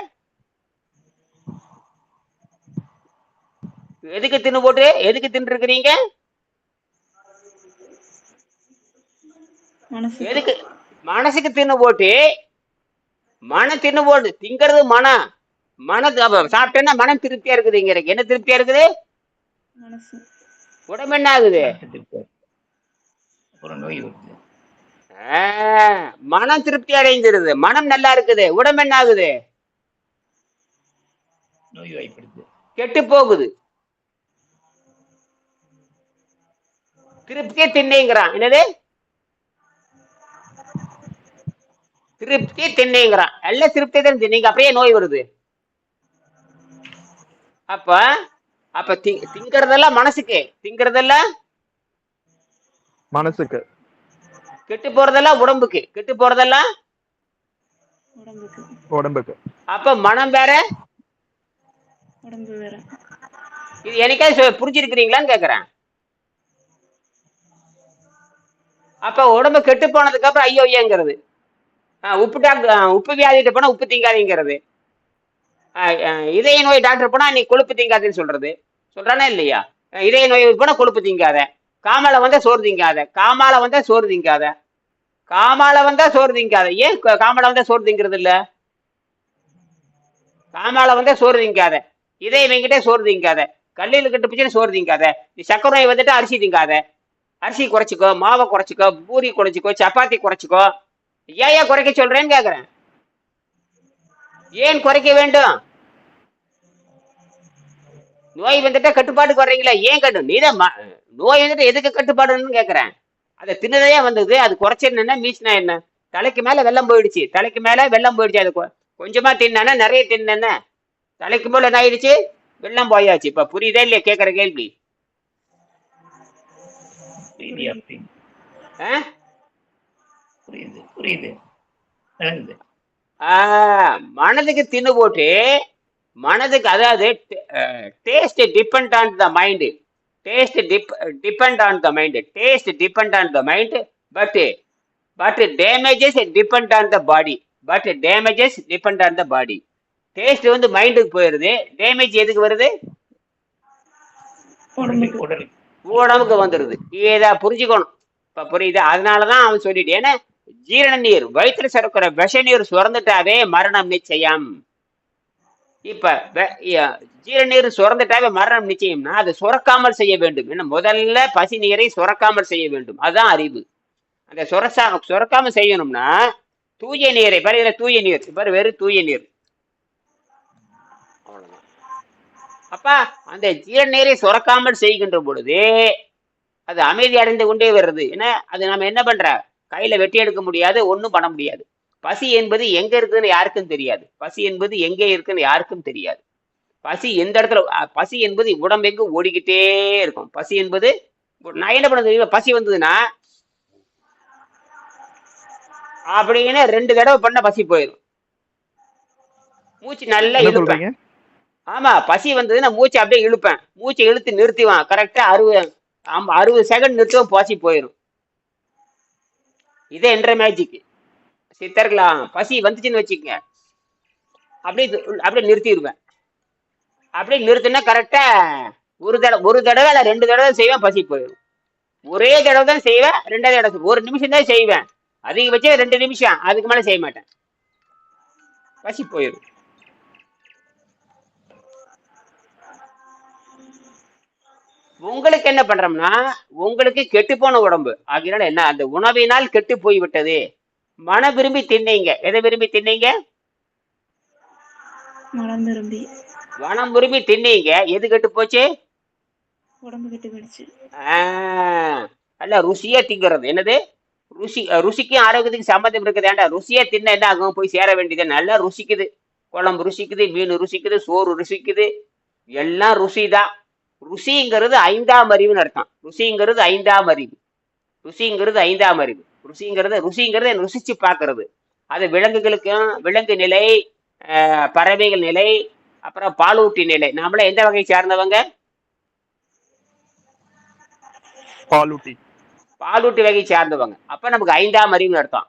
எதுக்கு தின்னு போட்டு எதுக்கு தின்னு இருக்கிறீங்க? எதுக்கு? மனசுக்கு தின்னு போட்டு, மன தின்னு போட்டு திங்கிறது மனம். சாப்பிட்டேன்னா மனம் திருப்தியா இருக்குதுங்க. என்ன திருப்தியா இருக்குது? உடம்பு என்ன ஆகுது? மனம் திருப்தி அடைஞ்சிருது, மனம் நல்லா இருக்குது, உடம்பு என்ன ஆகுது? கெட்டு போகுது. திருப்தியே தின்னைங்கிறான். என்னது? திருப்தி தின்னைங்கிறான். எல்லாம் திருப்தி தான் தின்னீங்க, அப்படியே நோய் வருது. அப்ப திங்கிறதெல்லாம் மனசுக்கு, திங்கிறதெல்லாம் மனசுக்கு, கெட்டு போறதெல்லாம் உடம்புக்கு, கெட்டு போறதெல்லாம் உடம்புக்கு. அப்ப மனம் வேற, உடம்பு வேற. இது எனக்கே புரிஞ்சிருக்கிறீங்களான்னு கேக்குறேன். அப்ப உடம்பு கெட்டு போனதுக்கு அப்புறம் ஐயோ ஐயோங்கிறது, உப்பு வியாதிட்டு போனா உப்பு திங்காதீங்கிறது, இதய நோய் டாக்டர் போனா நீ கொழுப்பு திங்காதுன்னு சொல்றானே இல்லையா? இதய நோய் போனா கொழுப்பு திங்காத, காமால வந்தா சோறு திங்காத, காமால வந்தா சோறு திங்காத, காமால வந்தா சோறு திங்காத. ஏன் காமால வந்தா சோறு திங்கிறது இல்ல? காமால வந்தா சோறு திங்காத, இதய வைங்கிட்டே சோறு திங்காத, கல்லில் கட்டு பிடிச்சு சோறு திங்காத, நீ சக்கரை நோய் வந்துட்டு அரிசி திங்காத, அரிசி குறைச்சிக்கோ, மாவை குறைச்சிக்கோ, பூரி குறைச்சிக்கோ, சப்பாத்தி குறைச்சிக்கோ. ஏன் குறைக்க சொல்றேன்னு கேக்குறேன். ஏன் குறைக்க வேண்டும்? நோய் வந்துட்டா கட்டுப்பாட்டுக்கு வர்றீங்களா? ஏன் நீதான் நோய் வந்துட்டு எதுக்கு கட்டுப்பாடுன்னு கேக்குறேன். அதை தின்னதையா வந்தது, அது குறைச்சிருந்தா மீசினா என்ன? தலைக்கு மேல வெள்ளம் போயிடுச்சு, தலைக்கு மேல வெள்ளம் போயிடுச்சு. அது கொஞ்சமா தின்னானா நிறைய தின்னா தலைக்கு மேல என்ன ஆயிடுச்சு, வெள்ளம் போயாச்சு. இப்ப புரியுதா இல்லையா கேக்குற கேள்வி? புரியுது அப்படின்னு. ஆ? புரியுது புரியுது விளங்குது. மனதுக்கு தின்னு போட்டு மனதுக்கு, அதாவது taste depend on the mind, taste depend on the mind, taste depend on the mind, but damages depend on the body, but damages depend on the body. Taste வந்து மைண்டுக்கு போயிருது, டேமேஜ் எதுக்கு வருது? உடம்புக்கு வந்துருது. இதை புரிஞ்சுக்கணும். இப்ப புரியுது? அதனாலதான் அவன் சொல்லிட்டு, ஏன்னா ஜீரண நீர், வயிற்றுல சுரக்கிற விஷ நீர் சுரந்துட்டாவே மரணம் நிச்சயம். இப்ப ஜீரண நீர் சுரந்துட்டாவே மரணம் நிச்சயம்னா அதை சுரக்காமல் செய்ய வேண்டும். ஏன்னா முதல்ல பசி நீரை சுரக்காமல் செய்ய வேண்டும், அதுதான் அறிவு. அந்த சுரக்காம செய்யணும்னா தூய நீரை பாரு, தூய நீர் பாரு, வெறும் தூய நீர். அவ்வளவுதான். அப்ப அந்த ஜீரண நீரை சுரக்காமல் செய்கின்ற பொழுது அது அமைதி அடைந்து கொண்டே வருது. ஏன்னா அது நம்ம என்ன பண்ற, கையில வெட்டி எடுக்க முடியாது, ஒன்றும் பண்ண முடியாது. பசி என்பது எங்க இருக்குன்னு யாருக்கும் தெரியாது, பசி என்பது எங்கே இருக்குன்னு யாருக்கும் தெரியாது. பசி எந்த இடத்துல, பசி என்பது உடம்பெங்கு ஓடிக்கிட்டே இருக்கும். பசி என்பது, நான் என்ன பண்ண தெரியும், பசி வந்ததுன்னா அப்படின்னு 2 தடவை பண்ண பசி போயிடும். மூச்சு நல்லா இழுப்பேன். ஆமா, பசி வந்ததுன்னா மூச்சு அப்படியே இழுப்பேன், மூச்சை இழுத்து நிறுத்திவான். கரெக்டா 60 செகண்ட் நிறுத்துவோம், பசி போயிடும். இதே என்ற மேஜிக் சித்தர்களாம். பசி வந்துச்சுன்னு வச்சுக்கங்க, அப்படியே நிறுத்திடுவேன். அப்படியே நிறுத்தினா கரெக்டா ஒரு தடவை இல்ல 2 தடவை செய்வேன், பசி போயிடும். ஒரே தடவை தான் செய்வேன், 2வது தடவை 1 நிமிஷம் தான் செய்வேன், அதிகபட்சம் 2 நிமிஷம், அதுக்கு மேல செய்ய மாட்டேன், பசி போயிடும். உங்களுக்கு என்ன பண்றோம்னா, உங்களுக்கு கெட்டு போன உடம்பு ஆகினால என்ன, அந்த உணவினால் கெட்டு போய் விட்டது. மன விரும்பி தின்னீங்க, எதை விரும்பி தின்னீங்க? மனம் விரும்பி தின்னீங்க, எது கெட்டு போச்சு? உடம்பு கெட்டு போயிடுச்சு. நல்ல ருசியா திங்கிறது. என்னது ருசிக்கும் ஆரோக்கியத்துக்கு சம்மந்தம் இருக்குது. ஏன்டா ருசியா தின்ன என்ன ஆகும், போய் சேர வேண்டியது. நல்லா ருசிக்குது, குழம்பு ருசிக்குது, மீன் ருசிக்குது, சோறு ருசிக்குது, எல்லாம் ருசிதான். ருசிங்கிறது 5ஆம் அறிவுன்னு அர்த்தம். ருசிங்கிறது 5ஆம் அறிவு, ருசிங்கிறது 5ஆம் அறிவு. ருசிங்கிறத ருசிச்சு பார்க்கறது. அது விலங்குகளுக்கும், விலங்கு நிலை, பறவைகள் நிலை, அப்புறம் பாலூட்டி நிலை. நாமள எந்த வகை சார்ந்தவங்க? பாலூட்டி வகை சார்ந்தவங்க. அப்ப நமக்கு 5ஆம் அறிவுன்னு அர்த்தம்.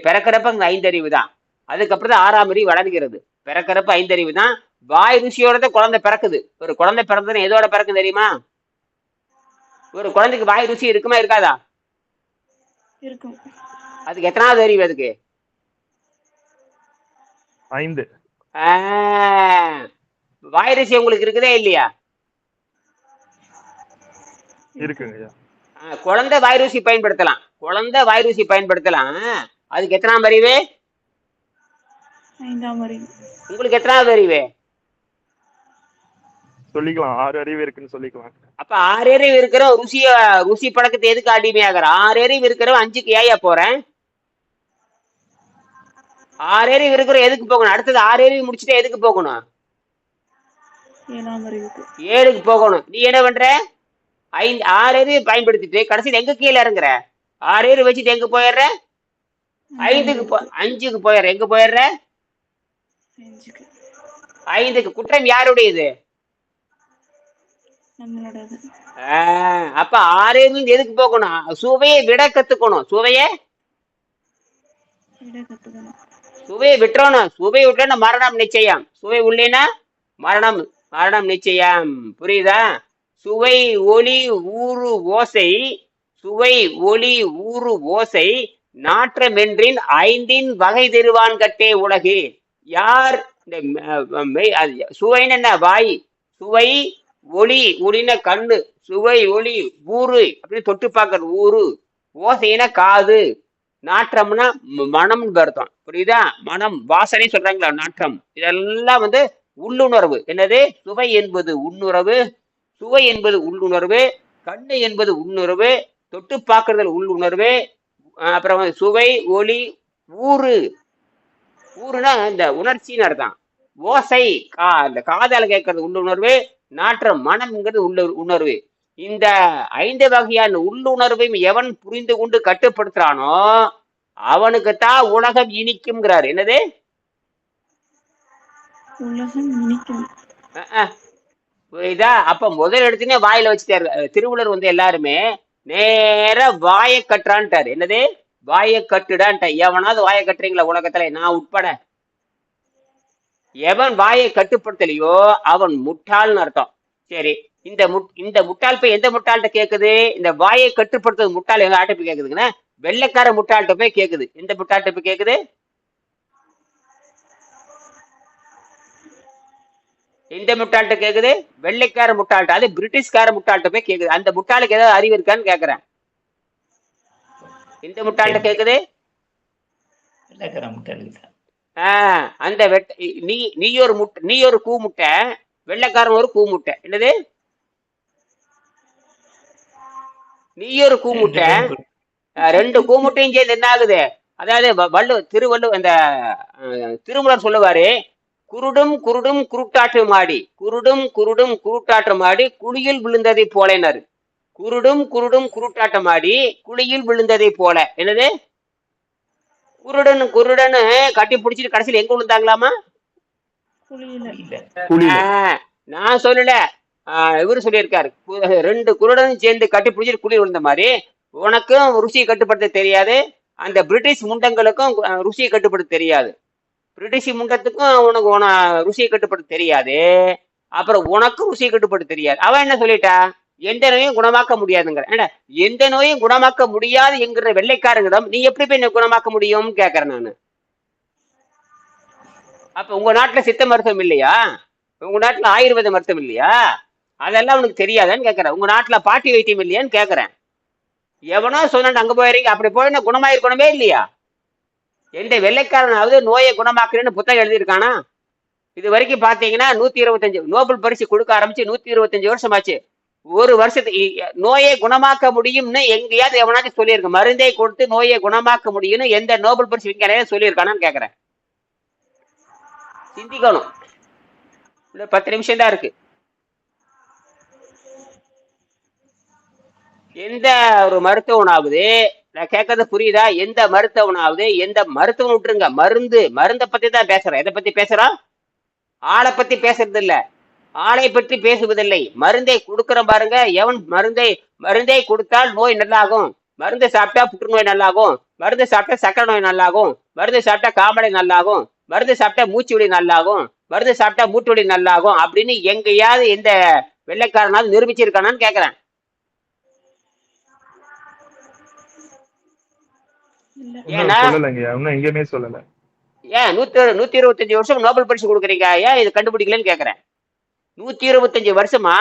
பிறக்கிறப்ப 5 அறிவு தான். அதுக்கப்புறம் தான் 6ஆம் அறிவு வளர்கிறது. பிறக்கிறப்ப 5 அறிவு தான். வாய் ருசியோட குழந்தை பிறக்குது. ஒரு குழந்தை பிறந்ததுன்னு எதோட பிறக்கு தெரியுமா? ஒரு குழந்தைக்கு வாய் ருசி இருக்குமா இருக்காதா? இருக்கும். அதுக்கு எத்தனாவது அறிவு? அதுக்கு 5. வாய் ருசி உங்களுக்கு இருக்குதா இல்லையா? இருக்குங்க. குழந்தை வாய் ருசி பயன்படுத்தலாம், குழந்தை வாய் ருசி பயன்படுத்தலாம். அதுக்கு எத்தனாம் அறிவு? 5ஆம் அறிவு. உங்களுக்கு எத்தனாவது அறிவு? சொல்லிக்கலாம், 6 அறிவு இருக்குன்னு சொல்லிக்கலாம். அப்ப 6 அறிவு இருக்கிற ருசி பழக்கத்தை எதுக்கு அடிமையாகிற? 6 அறிவு இருக்கிறவன் 5க்கு ஏயா போறேன்? 6 அறிவு இருக்கிற எதுக்கு போகணும்? அடுத்தது 6 அறிவு முடிச்சுட்டு எதுக்கு போகணும்? 7ஆம் அறிவுக்கு. 7க்கு போகணும். நீ என்ன பண்ற? 6 அறிவு பயன்படுத்திட்டு கடைசியில் எங்க கீழே இறங்குற? 6 அறிவு வச்சுட்டு எங்க போயிடுற? 5க்கு போயிடுற. எங்க போயிடுற? 5க்கு. குற்றம் யாருடையது? அப்ப 6 அறிவு எதுக்கு போகணும்? சுவையை விட கத்துக்கணும். சுவையை விட்டுறணும். சுவை விட்டுறா மரணம் நிச்சயம். சுவை உள்ளேனா மரணம் நிச்சயம். புரியுதா? சுவை ஒளி ஊறு ஓசை, சுவை ஒளி ஊறு ஓசை நாற்றமென்றின் 5இன் வகை தெருவான் கட்டே உலகு. யார் இந்த சுவைன்னு என்ன? வாய். சுவை ஒளி, ஒளின கண்ணு, சுவை ஒளி ஊறு அப்படின்னு தொட்டு பார்க்கறது ஊறு, ஓசைனா காது, நாற்றம்னா மனம்னு அர்த்தம். புரியுதா? மனம், வாசனை சொல்றாங்களா, நாற்றம், இதெல்லாம் உள்ளுணர்வு. என்னது? சுவை என்பது உள்ளுணர்வு, சுவை என்பது உள்ளுணர்வு, கண்ணு என்பது உள்ளுணர்வு, தொட்டு பார்க்கறதுல உள்ளுணர்வு, அப்புறம் சுவை ஒளி ஊறு. ஊருனா இந்த உணர்ச்சின்னு அர்த்தம். ஓசை, இந்த காதால கேட்கறது உள்ளுணர்வு, நாற்றம் மனம்ங்கிறது உணர்வு. இந்த 5 வகையான உள்ளுணர்வையும் எவன் புரிந்து கொண்டு கட்டுப்படுத்துறானோ அவனுக்குத்தான் உலகம் இனிக்கும்ங்கிறார். என்னது? உலகம் இனிக்கும். புரியுதா? அப்ப முதல் எடுத்துனே வாயில வச்சுட்டாரு திருவள்ளுவர். வந்து எல்லாருமே நேர வாயை கட்டுறான்ட்டாரு. என்னது? வாயை கட்டுடான்ட்ட. எவனாவது வாயை கட்டுறீங்களா உலகத்துல? நான் உட்பட. எவன் வாயை கட்டுப்படுத்தலையோ அவன் முட்டாள்னு அர்த்தம். சரி, இந்த முட்டாள் போய் எந்த முட்டாள்கிட்ட கேக்குது? இந்த வாயை கட்டுப்படுத்துறது முட்டாள் எங்க ஆட்ட போய் கேக்குதுங்கன்னா வெள்ளைக்கார முட்டாள்கிட்ட போய் கேக்குது. எந்த முட்டாள்கிட்ட போய் கேக்குது? எந்த முட்டாள்கிட்ட கேக்குது? வெள்ளைக்கார முட்டாள்கிட்ட. அது பிரிட்டிஷ்கார முட்டாள்கிட்ட போய் கேக்குது. அந்த முட்டாளுக்கு ஏதாவது அறிவு இருக்கான்னு கேக்குறேன். எந்த முட்டாள்கிட்ட கேக்குது? வெள்ளைக்கார முட்டாளுக்கு. அந்த நீ ஒரு கூ முட்டை, வெள்ளைக்காரன் ஒரு கூ முட்டை. என்னது? நீ ஒரு கூ முட்டை, 2 கூ முட்டையும் சேர்ந்து என்ன ஆகுது? அதாவது இந்த திருமூலர் சொல்லுவாரு, குருடும் குருடும் குருட்டாற்று மாடி, குருடும் குருடும் குருட்டாற்று மாடி குழியில் விழுந்ததை போலனாரு. குருடும் குருடும் குருட்டாட்டம் ஆடி குழியில் விழுந்ததை போல. என்னது? குருடன் கட்டி பிடிச்சிட்டு கடைசியில் எங்க விழுந்தாங்களாமா? நான் சொல்லல, இவரு சொல்லியிருக்காரு. 2 குருடன் சேர்ந்து கட்டி பிடிச்சிட்டு குழி விழுந்த மாதிரி உனக்கும் ருசியை கட்டுப்படுத்த தெரியாது, அந்த பிரிட்டிஷ் முண்டங்களுக்கும் ருசியை கட்டுப்படுத்த தெரியாது. பிரிட்டிஷ் முண்டத்துக்கும் உனக்கு ருசியை கட்டுப்படுத்த தெரியாது, அப்புறம் உனக்கும் ருசியை கட்டுப்படுத்த தெரியாது. அவன் என்ன சொல்லிட்டா? எந்த நோயும் குணமாக்க முடியாதுங்கிற. எந்த நோயும் குணமாக்க முடியாது என்கிற வெள்ளைக்காரங்களிடம் நீ எப்படி போய் குணமாக்க முடியும் கேக்குறேன் நானு. அப்ப உங்க நாட்டுல சித்த மருத்துவம் இல்லையா? உங்க நாட்டுல ஆயுர்வேத மருத்துவம் இல்லையா? அதெல்லாம் உனக்கு தெரியாதான்னு கேக்குறேன். உங்க நாட்டுல பாட்டி வைத்தியம் இல்லையான்னு கேக்குறேன். எவனோ சொன்னாட்டு அங்க போயிருங்க, அப்படி போயின்னா குணமாயிருக்கணுமே இல்லையா? எந்த வெள்ளைக்காரனாவது நோயை குணமாக்குறேன்னு புத்தகம் எழுதியிருக்கானா? இது வரைக்கும் பாத்தீங்கன்னா 125 நோபல் பரிசு கொடுக்க ஆரம்பிச்சு 125 வருஷம் ஆச்சு. ஒரு வருஷத்துக்கு நோயை குணமாக்க முடியும்னு எங்கேயாவது எவனாச்சும் சொல்லியிருக்கு? மருந்தை கொடுத்து நோயை குணமாக்க முடியும்னு எந்த நோபல் பரிசு விஞ்ஞானியா சொல்லியிருக்கானான்னு கேக்குறேன். சிந்திக்கணும். இந்த 10 நிமிஷம் தான் இருக்கு. எந்த ஒரு மருத்துவனாவது, நான் கேட்கறது புரியுதா? எந்த மருத்துவனாவது, எந்த மருத்துவம் விட்டுருங்க, மருந்தை பத்தி தான் பேசுறேன். எதை பத்தி பேசுறோம்? ஆளை பத்தி பேசுறது இல்ல, ஆளை பற்றி பேசுவதில்லை. மருந்தை கொடுக்குற பாருங்க. எவன் மருந்தை கொடுத்தால் நோய் நல்லாகும், மருந்து சாப்பிட்டா புற்றுநோய் நல்லாகும், மருந்து சாப்பிட்டா சக்கரை நோய் நல்லாகும், மருந்து சாப்பிட்டா காமலை நல்லாகும், மருந்து சாப்பிட்டா மூச்சு வலி நல்லாகும், மருந்து சாப்பிட்டா மூட்டு வலி நல்லாகும் அப்படின்னு எங்கேயாவது எந்த வெள்ளைக்காரனாவது நிரூபிச்சிருக்கானான்னு கேக்குறேன். ஏன்னா எங்கேயுமே சொல்லல. ஏன் 125 வருஷம் நோபல் பரிசு கொடுக்குறீங்க, ஏன் இது கண்டுபிடிக்கலன்னு கேக்குறேன். 125 வருஷமா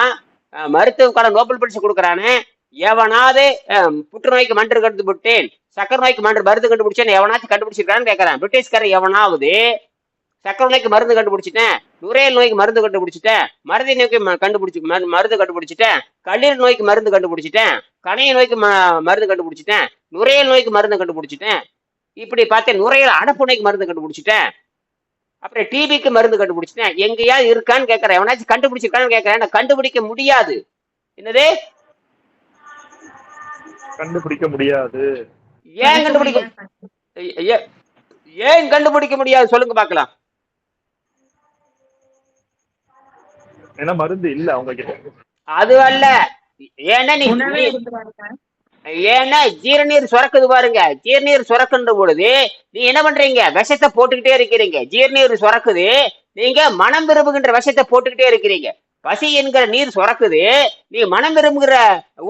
மருத்துவக்கான நோபல் பரிசு கொடுக்குறானே, எவனாவது புற்றுநோய்க்கு மருந்து கண்டுபிடிச்சேன், சக்கரை நோய்க்கு மருந்து கண்டுபிடிச்சேன்னு எவனாச்சும் கண்டுபிடிச்சிருக்கான்னு கேட்கறேன். பிரிட்டிஷ்காரன் எவனாவது சக்கரை நோய்க்கு மருந்து கண்டுபிடிச்சிட்டேன், நுரையீரல் நோய்க்கு மருந்து கண்டுபிடிச்சிட்டேன், மருதி நோய்க்கு மருந்து கண்டுபிடிச்சிட்டேன், கல்லீரல் நோய்க்கு மருந்து கண்டுபிடிச்சிட்டேன், கணைய நோய்க்கு மருந்து கண்டுபிடிச்சிட்டேன், நுரையீரல் நோய்க்கு மருந்து கண்டுபிடிச்சிட்டேன், இப்படி பார்த்தேன் நுரையீரல் அடப்பு நோய்க்கு மருந்து கண்டுபிடிச்சிட்டேன், அப்புறம் டிபிக்கு மருந்து கண்டுபிடிச்சிட்டேன். எங்கேயாவது இருக்கான்னு கேட்கறேன். எவனாச்சும் கண்டுபிடிச்சிருக்கான்னு கேட்கறேன். கண்டுபிடிக்க முடியாது. என்னது? கண்டுபிடிக்க முடியாது. ஏன் கண்டுபிடிக்க முடியாது சொல்லுங்க பாக்கலாம். ஏன்னா மருந்து இல்ல அவங்க கிட்ட. அது அல்ல. ஏன்னா ஜீரநீர் சுரக்குது பாருங்க. ஜீரநீர் சுரக்குன்ற பொழுது நீ என்ன பண்றீங்க? விஷத்தை போட்டுக்கிட்டே இருக்கிறீங்க. ஜீரநீர் சுரக்குது, நீங்க மனம் விரும்புகின்ற விஷத்தை போட்டுக்கிட்டே இருக்கிறீங்க. பசி என்கிற நீர் சுரக்குது, நீ மனம் விரும்புகிற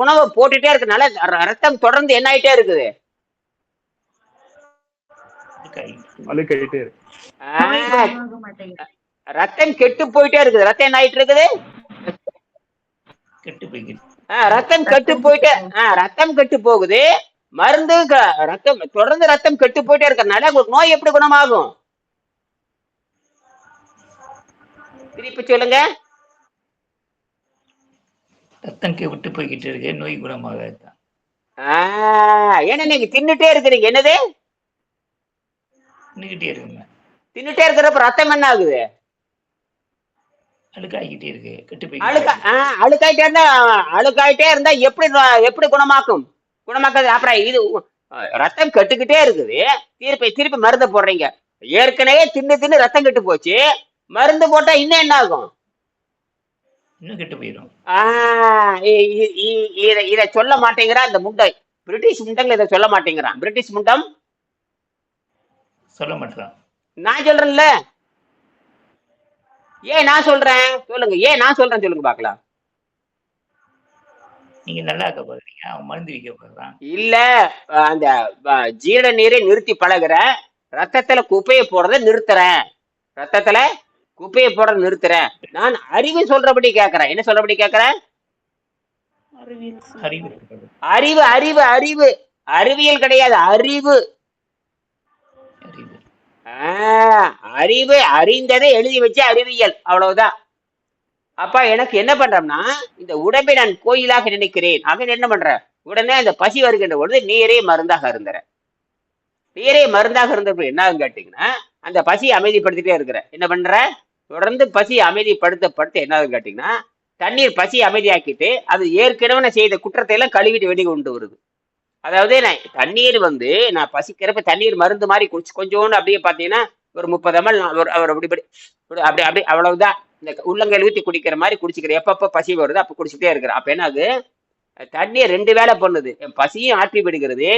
உணவை போட்டுட்டே இருக்கனால ரத்தம் தொடர்ந்து என்ன ஆயிட்டே இருக்குது? ரத்தம் கெட்டு போயிட்டே இருக்குது. ரத்தம் என்ன ஆயிட்டு இருக்குது? ரத்தம் கெட்டு போயிட்டே, ரத்தம் கெட்டு போகுது. மருந்து ரத்தம் தொடர்ந்து ரத்தம் கெட்டு போயிட்டே இருக்கறனால உங்களுக்கு நோய் எப்படி குணமாகும்? திருப்பி சொல்லுங்க. ரத்தம் விட்டு போய்கிட்டு இருக்கு, நோய் குணமாக. ஏன்னா நீங்க தின்னுட்டே இருக்கிறீங்க. என்னது? நின்றுக்கிட்டே இருக்குங்க. தின்னுட்டே இருக்கிறப்ப ரத்தம் என்ன ஆகுது? அழுக்காகிக்கிட்டே இருக்கு, கெட்டு போய்கிட்டே அழுக்கா இருக்கு. அழுக்காயிட்டே இருந்தா எப்படி எப்படி குணமாக்கும்? குணமாக்காது. அப்புறம் இது ரத்தம் கெட்டுக்கிட்டே இருக்குது, திருப்பி திருப்பி மருந்து போடுறீங்க. ஏற்கனவே தின்னு தின்னு ரத்தம் கெட்டு போச்சு, மருந்து போட்டா இன்னும் என்ன ஆகும்? இன்னும் கெட்டு போயிடும். இத சொல்ல மாட்டேங்கிறான் இந்த முண்டை. பிரிட்டிஷ் முண்டங்கள் இதை சொல்ல மாட்டேங்கிறான். பிரிட்டிஷ் முண்டம் சொல்ல மாட்டேறான். நான் சொல்றேன்ல. ஏன் நான் சொல்றேன் சொல்லுங்க, ஏன் நான் சொல்றேன் சொல்லுங்க பாக்கலாம். நீங்க நல்லா இருக்க போறீங்க, அவன் மருந்து வைக்க போறான். இல்ல, அந்த ஜீரண நீரை நிறுத்தி பழகுற, ரத்தத்துல குப்பையை போடுறத நிறுத்துறேன், ரத்தத்துல குப்பையை போடுறத நிறுத்துறேன். நான் அறிவு சொல்றபடி கேட்கறேன். என்ன சொல்றபடி கேட்கறேன்? அறிவியல் சார். அறிவு இருக்கிறது. அறிவு அறிவு அறிவு அறிவியல் கிடையாது, அறிவு. அறிவு. அறிவு அறிந்ததை எழுதி வச்ச அறிவியல், அவ்வளவுதான். அப்ப எனக்கு என்ன பண்றோம்னா, இந்த உடம்பை நான் கோயிலாக நினைக்கிறேன். ஆக என்ன பண்றேன், உடனே அந்த பசி வருகின்ற பொழுது நீரே மருந்தாக இருந்துறேன். நீரே மருந்தாக இருந்தப்ப என்ன ஆகும் கேட்டீங்கன்னா, அந்த பசியை அமைதிப்படுத்திட்டே இருக்கிறேன். என்ன பண்ற, தொடர்ந்து பசியை அமைதிப்படுத்த என்ன ஆகும் கேட்டீங்கன்னா, தண்ணீர் பசியை அமைதியாக்கிட்டு அது ஏற்கனவே நான் செய்த குற்றத்தை எல்லாம் கழுவிட்டு வெளியே கொண்டு வருது. அதாவது நான் தண்ணீர் நான் பசிக்கிறப்ப தண்ணீர் மருந்து மாதிரி குடிச்சு கொஞ்சோன்னு அப்படியே பார்த்தீங்கன்னா ஒரு 30 ml அவர் அப்படி அப்படி அப்படி அவ்வளவுதான். இந்த உள்ளங்கையில் ஊற்றி குடிக்கிற மாதிரி குடிச்சிக்கிறேன். எப்பப்போ பசி வருது அப்போ குடிச்சிட்டே இருக்கிறேன். அப்போ என்ன ஆகுது, தண்ணீர் 2 வேலை பண்ணுது. என் பசியும் ஆற்றி விடுகிறது.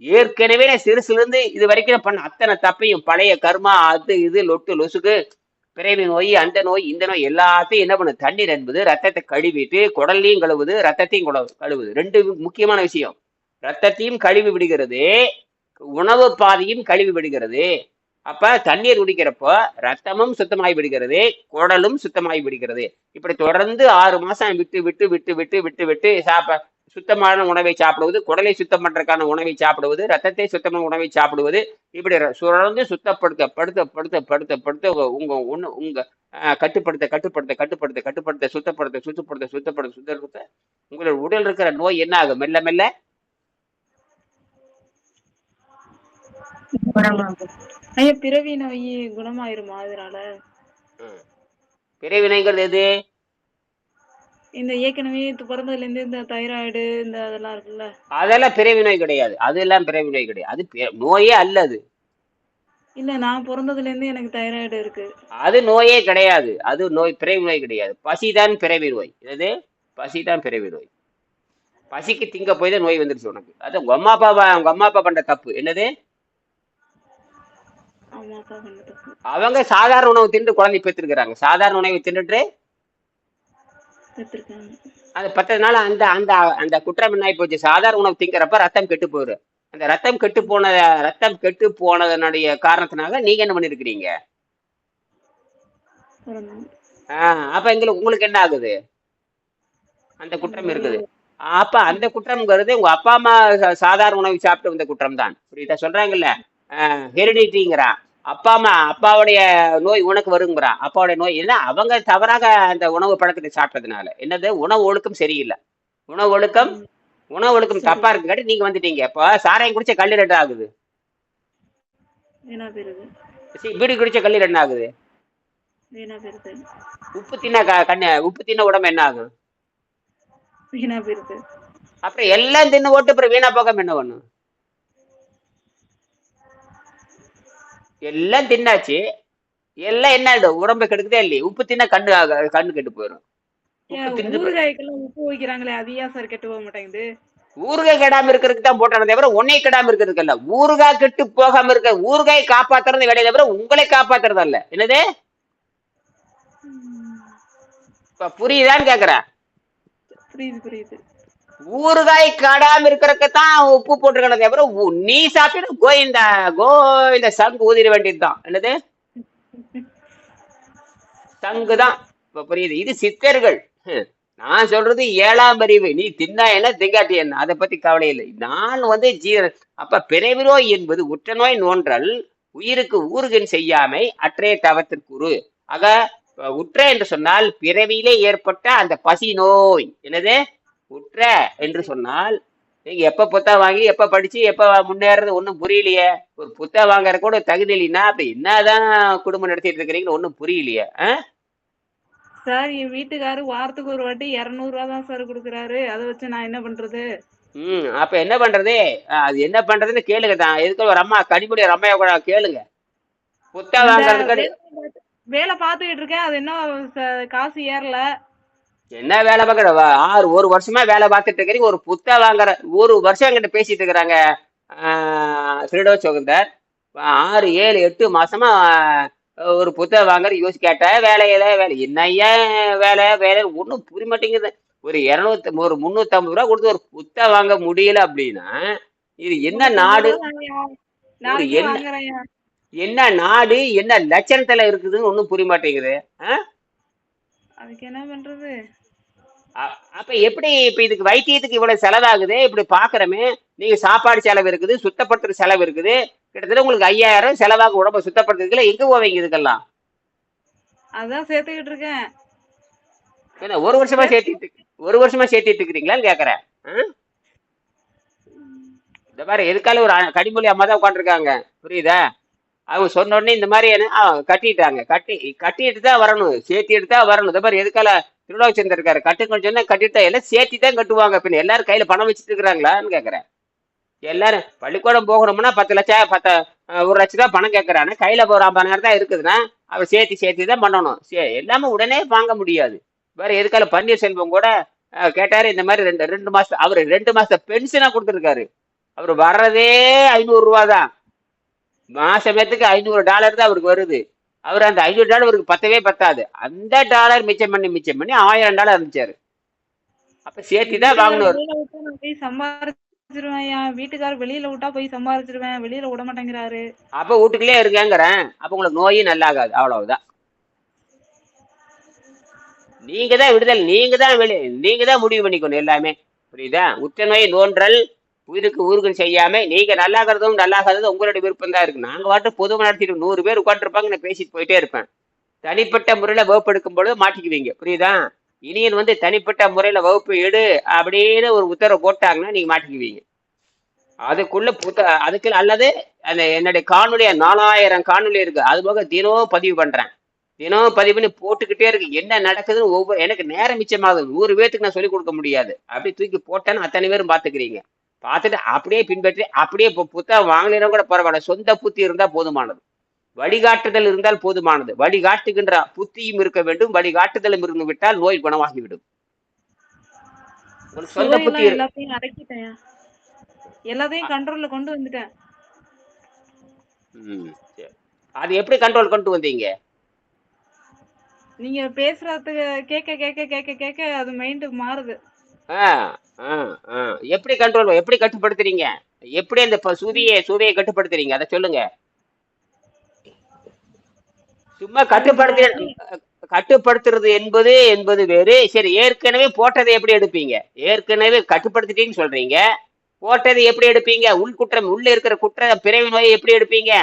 ஏற்கனவே நான் சிறுசுலேருந்து இது வரைக்கும் பண்ண அத்தனை தப்பையும், பழைய கர்மா, அது இது லொட்டு லொசுக்கு, பிறவி நோய், அந்த நோய், இந்த நோய் எல்லாத்தையும் என்ன பண்ணுது, தண்ணீர் என்பது ரத்தத்தை கழுவிட்டு குடல்லையும் கழுவுது, ரத்தத்தையும் கழுவுது. 2 முக்கியமான விஷயம். ரத்தத்தையும் கழுவி விடுகிறது, உணவு பாதையும் கழுவி விடுகிறது. அப்ப தண்ணீர் குடிக்கிறப்போ ரத்தமும் சுத்தமாகி விடுகிறது, குடலும் சுத்தமாகி விடுகிறது. இப்படி தொடர்ந்து 6 மாசம் விட்டு விட்டு விட்டு விட்டு விட்டு விட்டு சுத்தமான உணவை சாப்பிடுவது, குடலை சுத்தம் பண்றதுக்கான உணவை சாப்பிடுவது, ரத்தத்தை சுத்தமான உணவை சாப்பிடுவது, இப்படி தொடர்ந்து சுத்தப்படுத்த படுத்த படுத்த படுத்த படுத்த உங்க கட்டுப்படுத்த கட்டுப்படுத்த கட்டுப்படுத்த கட்டுப்படுத்த சுத்தப்படுத்த சுத்தப்படுத்த சுத்தப்படுத்த சுத்தப்படுத்த உங்களோட உடல் இருக்கிற நோய் என்ன ஆகும், மெல்ல மெல்ல ஐயா பிறவி நோய் குணமாயிருமா அதனால? பிறவினைங்கிறது எது? இந்த ஏற்கனவே பிறந்ததுல இருந்து இந்த தைராய்டு இந்த அதெல்லாம் இருக்குல்ல, அதெல்லாம் பிறவி நோய் கிடையாது. அதெல்லாம் பிறவி நோய் கிடையாது. அது நோயே அல்லது. இல்ல நான் பிறந்ததுல இருந்து எனக்கு தைராய்டு இருக்கு. அது நோயே கிடையாது. அது நோய், பிறவி நோய் கிடையாது. பசிதான் பிறவி நோய். எது? பசிதான் பிறவி நோய். பசிக்கு திங்க போய் தான் நோய் வந்துருச்சு உனக்கு. அது உங்க அம்மா அப்பா பண்ற தப்பு. என்னது? அம்மா அப்பா பண்ண தப்பு. அவங்க சாதாரண உணவு தின்று குழந்தை பெற்றிருக்கிறாங்க. சாதாரண உணவை தின்னுட்டு பெற்றிருக்காங்க. அது 10 நாள் அந்த அந்த அந்த குற்றம் என்ன ஆகி போச்சு, சாதாரண உணவு திங்கிறப்ப ரத்தம் கெட்டு போயிடும். அந்த ரத்தம் கெட்டு போனதனுடைய காரணத்தினால நீங்க என்ன பண்ணிருக்கிறீங்க? அப்ப உங்களுக்கு என்ன ஆகுது, அந்த குற்றம் இருக்குது. அப்ப அந்த குற்றம்ங்கிறது உங்க அப்பா அம்மா சாதாரண உணவு சாப்பிட்டு வந்த குற்றம் தான். புரியுதா? சொல்றாங்கல்ல, ஹெரிடிட்டிங்கிறான். அப்பாவுடைய நோய் உனக்கு வருங்கிறான். அப்பாவுடைய நோய் என்ன, அவங்க தவறாக அந்த உணவு பழக்கத்தை சாப்பிட்டதுனால. என்னது, உணவு ஒழுக்கம் சரியில்லை. உணவு ஒழுக்கம் தப்பா இருக்குங்காட்டி நீங்க வந்துட்டீங்க. இப்போ சாராயம் குடிச்ச கல்லீரல் என்ன ஆகுது? பீடி குடிச்ச கல்லீரல் என்ன ஆகுது? உப்பு தின்ன உடம்பு என்ன ஆகும்? அப்புறம் எல்லாம் தின்னு ஓட்டு அப்புறம் வீணா போகாம என்ன பண்ணும்? எல்லாம் தின்னாச்சு, எல்லாம் என்ன ஆயிடும், உடம்பு கெடுக்குதே இல்லையே. உப்பு தின்னா கண்ணு கெட்டு போயிடும். உப்பு வைக்கிறாங்களே அது ஏன் சார் கெட்டு போக மாட்டேங்குது? ஊறுகாய் கெடாம இருக்கிறதுக்கு தான் போட்டானே தவிர உன்னை கெடாம இருக்கிறதுக்கு அல்ல. ஊறுகாய் கெட்டு போகாம இருக்க, ஊறுகாய் காப்பாத்துறது வேலையை தவிர உங்களை காப்பாத்துறது அல்ல. என்னது புரியுதான்னு கேக்குறேன். புரியுது. ஊறுகாய் கெடாம இருக்கிறதுக்கு தான் உப்பு போட்டுருக்கணும் தவிர நீ சாப்பிட்டு கோவிந்த சங்கு ஊதிட வேண்டியதுதான். என்னது சங்குதான். இப்ப புரியுது. இது சித்தர்கள். நான் சொல்றது 7ஆம் அறிவு. நீ தின்னா என்ன திங்காட்டி என்ன, அதை பத்தி கவலை இல்லை. நான் அப்ப பிறவி நோய் என்பது உற்ற நோய் நோன்றல், உயிருக்கு ஊறுகன் செய்யாமை, அற்றைய தவத்திற்குரு. ஆக உற்ற என்று சொன்னால் பிறவியிலே ஏற்பட்ட அந்த பசி நோய். என்னது உற்ற என்று சொன்னால் நீங்க எப்ப புத்தகம் வாங்கி எப்ப படிச்சு எப்ப முன்னேறது ஒன்றும் புரியலையே. ஒரு புத்தகம் வாங்குற கூட தகுதி இல்லைன்னா அப்ப என்னதான் குடும்பம் நடத்திட்டு இருக்கிறீங்கன்னு ஒன்றும் புரியலையே. சார் என் வீட்டுக்காரு வாரத்துக்கு ஒரு வாட்டி 200 தான் சார் கொடுக்குறாரு. அதை வச்சு நான் என்ன பண்றது? அப்ப என்ன பண்றது? அது என்ன பண்றதுன்னு கேளுங்க தான். எதுக்கு ஒரு அம்மா கனிமொழி ஒரு அம்மையா கூட கேளுங்க. புத்தகம் இந்த வாங்குறதுக்கு வேலை பார்த்துக்கிட்டு இருக்கேன், அது என்ன காசு ஏறல. என்ன வேலை பார்க்குற? ஒரு வருஷமா வேலை பார்த்துட்டு இருக்கிறீங்க. ஒரு புத்தகம் வாங்குற ஒரு வருஷம் என்கிட்ட பேசிட்டு இருக்கிறாங்க. திருடோ சோகந்தர் 6, 7, 8 மாசமா ஒரு புத்தகம் வாங்குற யோசி கேட்டா வேலையில வேலை என்ன ஏன் வேலை வேலை ஒன்றும் புரிய மாட்டேங்குது. ஒரு 350 ரூபா கொடுத்து ஒரு புத்தகம் வாங்க முடியல அப்படின்னா இது என்ன 350 நாடு? ரூபா தாங்கய்யா. ஒரு நாளைக்கே என்ன வாங்குறேன்யா. என்ன நாடு என்ன லட்சணத்துல இருக்குதுன்னு ஒன்றும் புரிய மாட்டேங்குது. அதுக்கு என்ன பண்றது? அப்ப எப்படி இப்ப இதுக்கு வைத்தியத்துக்கு இவ்வளவு செலவாகுது இப்படி பாக்குறமே. நீங்க சாப்பாடு செலவு இருக்குது, சுத்தப்படுத்துற செலவு இருக்குது. கிட்டத்தட்ட உங்களுக்கு 5000 செலவாக உடம்ப சுத்தப்படுத்துறதுக்குள்ள எங்க போவீங்க இதுக்கெல்லாம்? அதான் சேர்த்துக்கிட்டு இருக்கேன். ஏன்னா ஒரு வருஷமா சேர்த்திட்டு இருக்கிறீங்களான்னு கேக்குறேன். இந்த மாதிரி எதுக்கால ஒரு கனிமொழி அம்மா தான் உட்காந்துருக்காங்க, புரியுதா? அவங்க சொன்ன உடனே இந்த மாதிரி கட்டிட்டாங்க. கட்டிட்டு தான் வரணும், சேர்த்திட்டு தான் வரணும். இந்த மாதிரி எதுக்கால திருவிழாச்சந்திர இருக்காரு கட்டுக்கணும் சொன்னா கட்டிட்டா எல்லாம் சேர்த்தி தான் கட்டுவாங்க. பின்ன எல்லாரும் கையில பணம் வச்சுட்டு இருக்கிறாங்களான்னு கேக்குறேன். எல்லாரும் பள்ளிக்கூடம் போகணும்னா 10 லட்சம் 1 லட்சம் தான் பணம் கேட்கறானே. கையில ஒரு 50,000 தான் இருக்குதுன்னா அவர் சேர்த்தி தான் பண்ணணும். எல்லாமே உடனே வாங்க முடியாது. வேற எதுக்கால பன்னீர்செல்வம் கூட கேட்டாரு இந்த மாதிரி 2 மாசம் அவரு 2 மாசம் பென்ஷனா கொடுத்துருக்காரு. அவர் வர்றதே 500 ரூபா தான். மாசத்துக்கு $500 தான் அவருக்கு வருது. அவர் அந்த $500 அவருக்கு பத்தவே பத்தாது. அந்த டாலர் மிச்சம் பண்ணி $1000 இருந்துச்சாரு. அப்ப சேர்த்தி தான் வாங்கணும். போய் சம்பாதிச்சிருவேன். வீட்டுக்காரர் வெளியில விட்டா போய் சம்பாதிச்சிருவேன், வெளியில விட மாட்டேங்கிறாரு. அப்ப வீட்டுக்குள்ளே இருக்கேங்கிறேன். அப்ப உங்களுக்கு நோயும் நல்லாகாது. அவ்வளவுதான். நீங்க தான் விடுதல், நீங்க தான் முடிவு பண்ணிக்கணும் எல்லாமே, புரியுதா? உற்ற நோய் நோன்றல் ஊருக்கு செய்யாம நீங்க நல்லாகிறதும் நல்லாகாததும் உங்களுடைய விருப்பம் தான் இருக்கு. நாங்க வாட்டு பொதுவாக நடத்திட்டு 100 பேர் உட்காந்துருப்பாங்க, நான் பேசிட்டு போயிட்டே இருப்பேன். தனிப்பட்ட முறையில வகுப்பு எடுக்கும் பொழுது மாட்டிக்குவீங்க, புரியுதா? இனியன் வந்து தனிப்பட்ட முறையில வகுப்பு எடு அப்படின்னு ஒரு உத்தரவு போட்டாங்கன்னா நீங்க மாட்டிக்குவீங்க. அதுக்குள்ள அதுக்கு அல்லது அந்த என்னுடைய காணொலி 4000 காணொலி இருக்கு. அது போக தினம் பதிவு பண்றேன். தினம் பதிவு பண்ணி போட்டுக்கிட்டே இருக்கு. என்ன நடக்குதுன்னு எனக்கு நேரம் மிச்சமாகுது. 100 பேத்துக்கு நான் சொல்லிக் கொடுக்க முடியாது. அப்படி தூக்கி போட்டேன்னு அத்தனை பேரும் பாத்துக்கிறீங்க. பார்த்துட்டு அப்படியே பின்பற்றி அப்படியே புத்தகம் வாங்கலைன்னா கூட பரவாயில்ல. சொந்த புத்தி இருந்தா போதுமானது. வழிகாட்டுதல் இருந்தால் போதுமானது. வழிகாட்டுகின்ற புத்தியும் இருக்க வேண்டும். வழிகாட்டுதலும் இருந்து விட்டால் நோய் குணமாகிவிடும். ஒரு சொந்த புத்தி எல்லாத்தையும் அடக்கிட்டேன், எல்லாத்தையும் கண்ட்ரோல்ல கொண்டு வந்துட்டேன். அது எப்படி கண்ட்ரோல் கொண்டு வந்தீங்க? நீங்க பேசுறதுக்கு கேட்க கேட்க கேட்க கேட்க அது மைண்ட் மாறுது. எப்படி கண்ட்ரோல் எப்படி கட்டுப்படுத்துறீங்க? எப்படி அந்த சூதியை கட்டுப்படுத்துறீங்க? அதை சொல்லுங்க. சும்மா கட்டுப்படுத்துறது என்பது வேறு. சரி, ஏற்கனவே போட்டதை எப்படி எடுப்பீங்க? ஏற்கனவே கட்டுப்படுத்திட்டீங்கன்னு சொல்றீங்க, போட்டதை எப்படி எடுப்பீங்க? உள்குற்றம் உள்ள இருக்கிற குற்ற பிறவி நோயை எப்படி எடுப்பீங்க?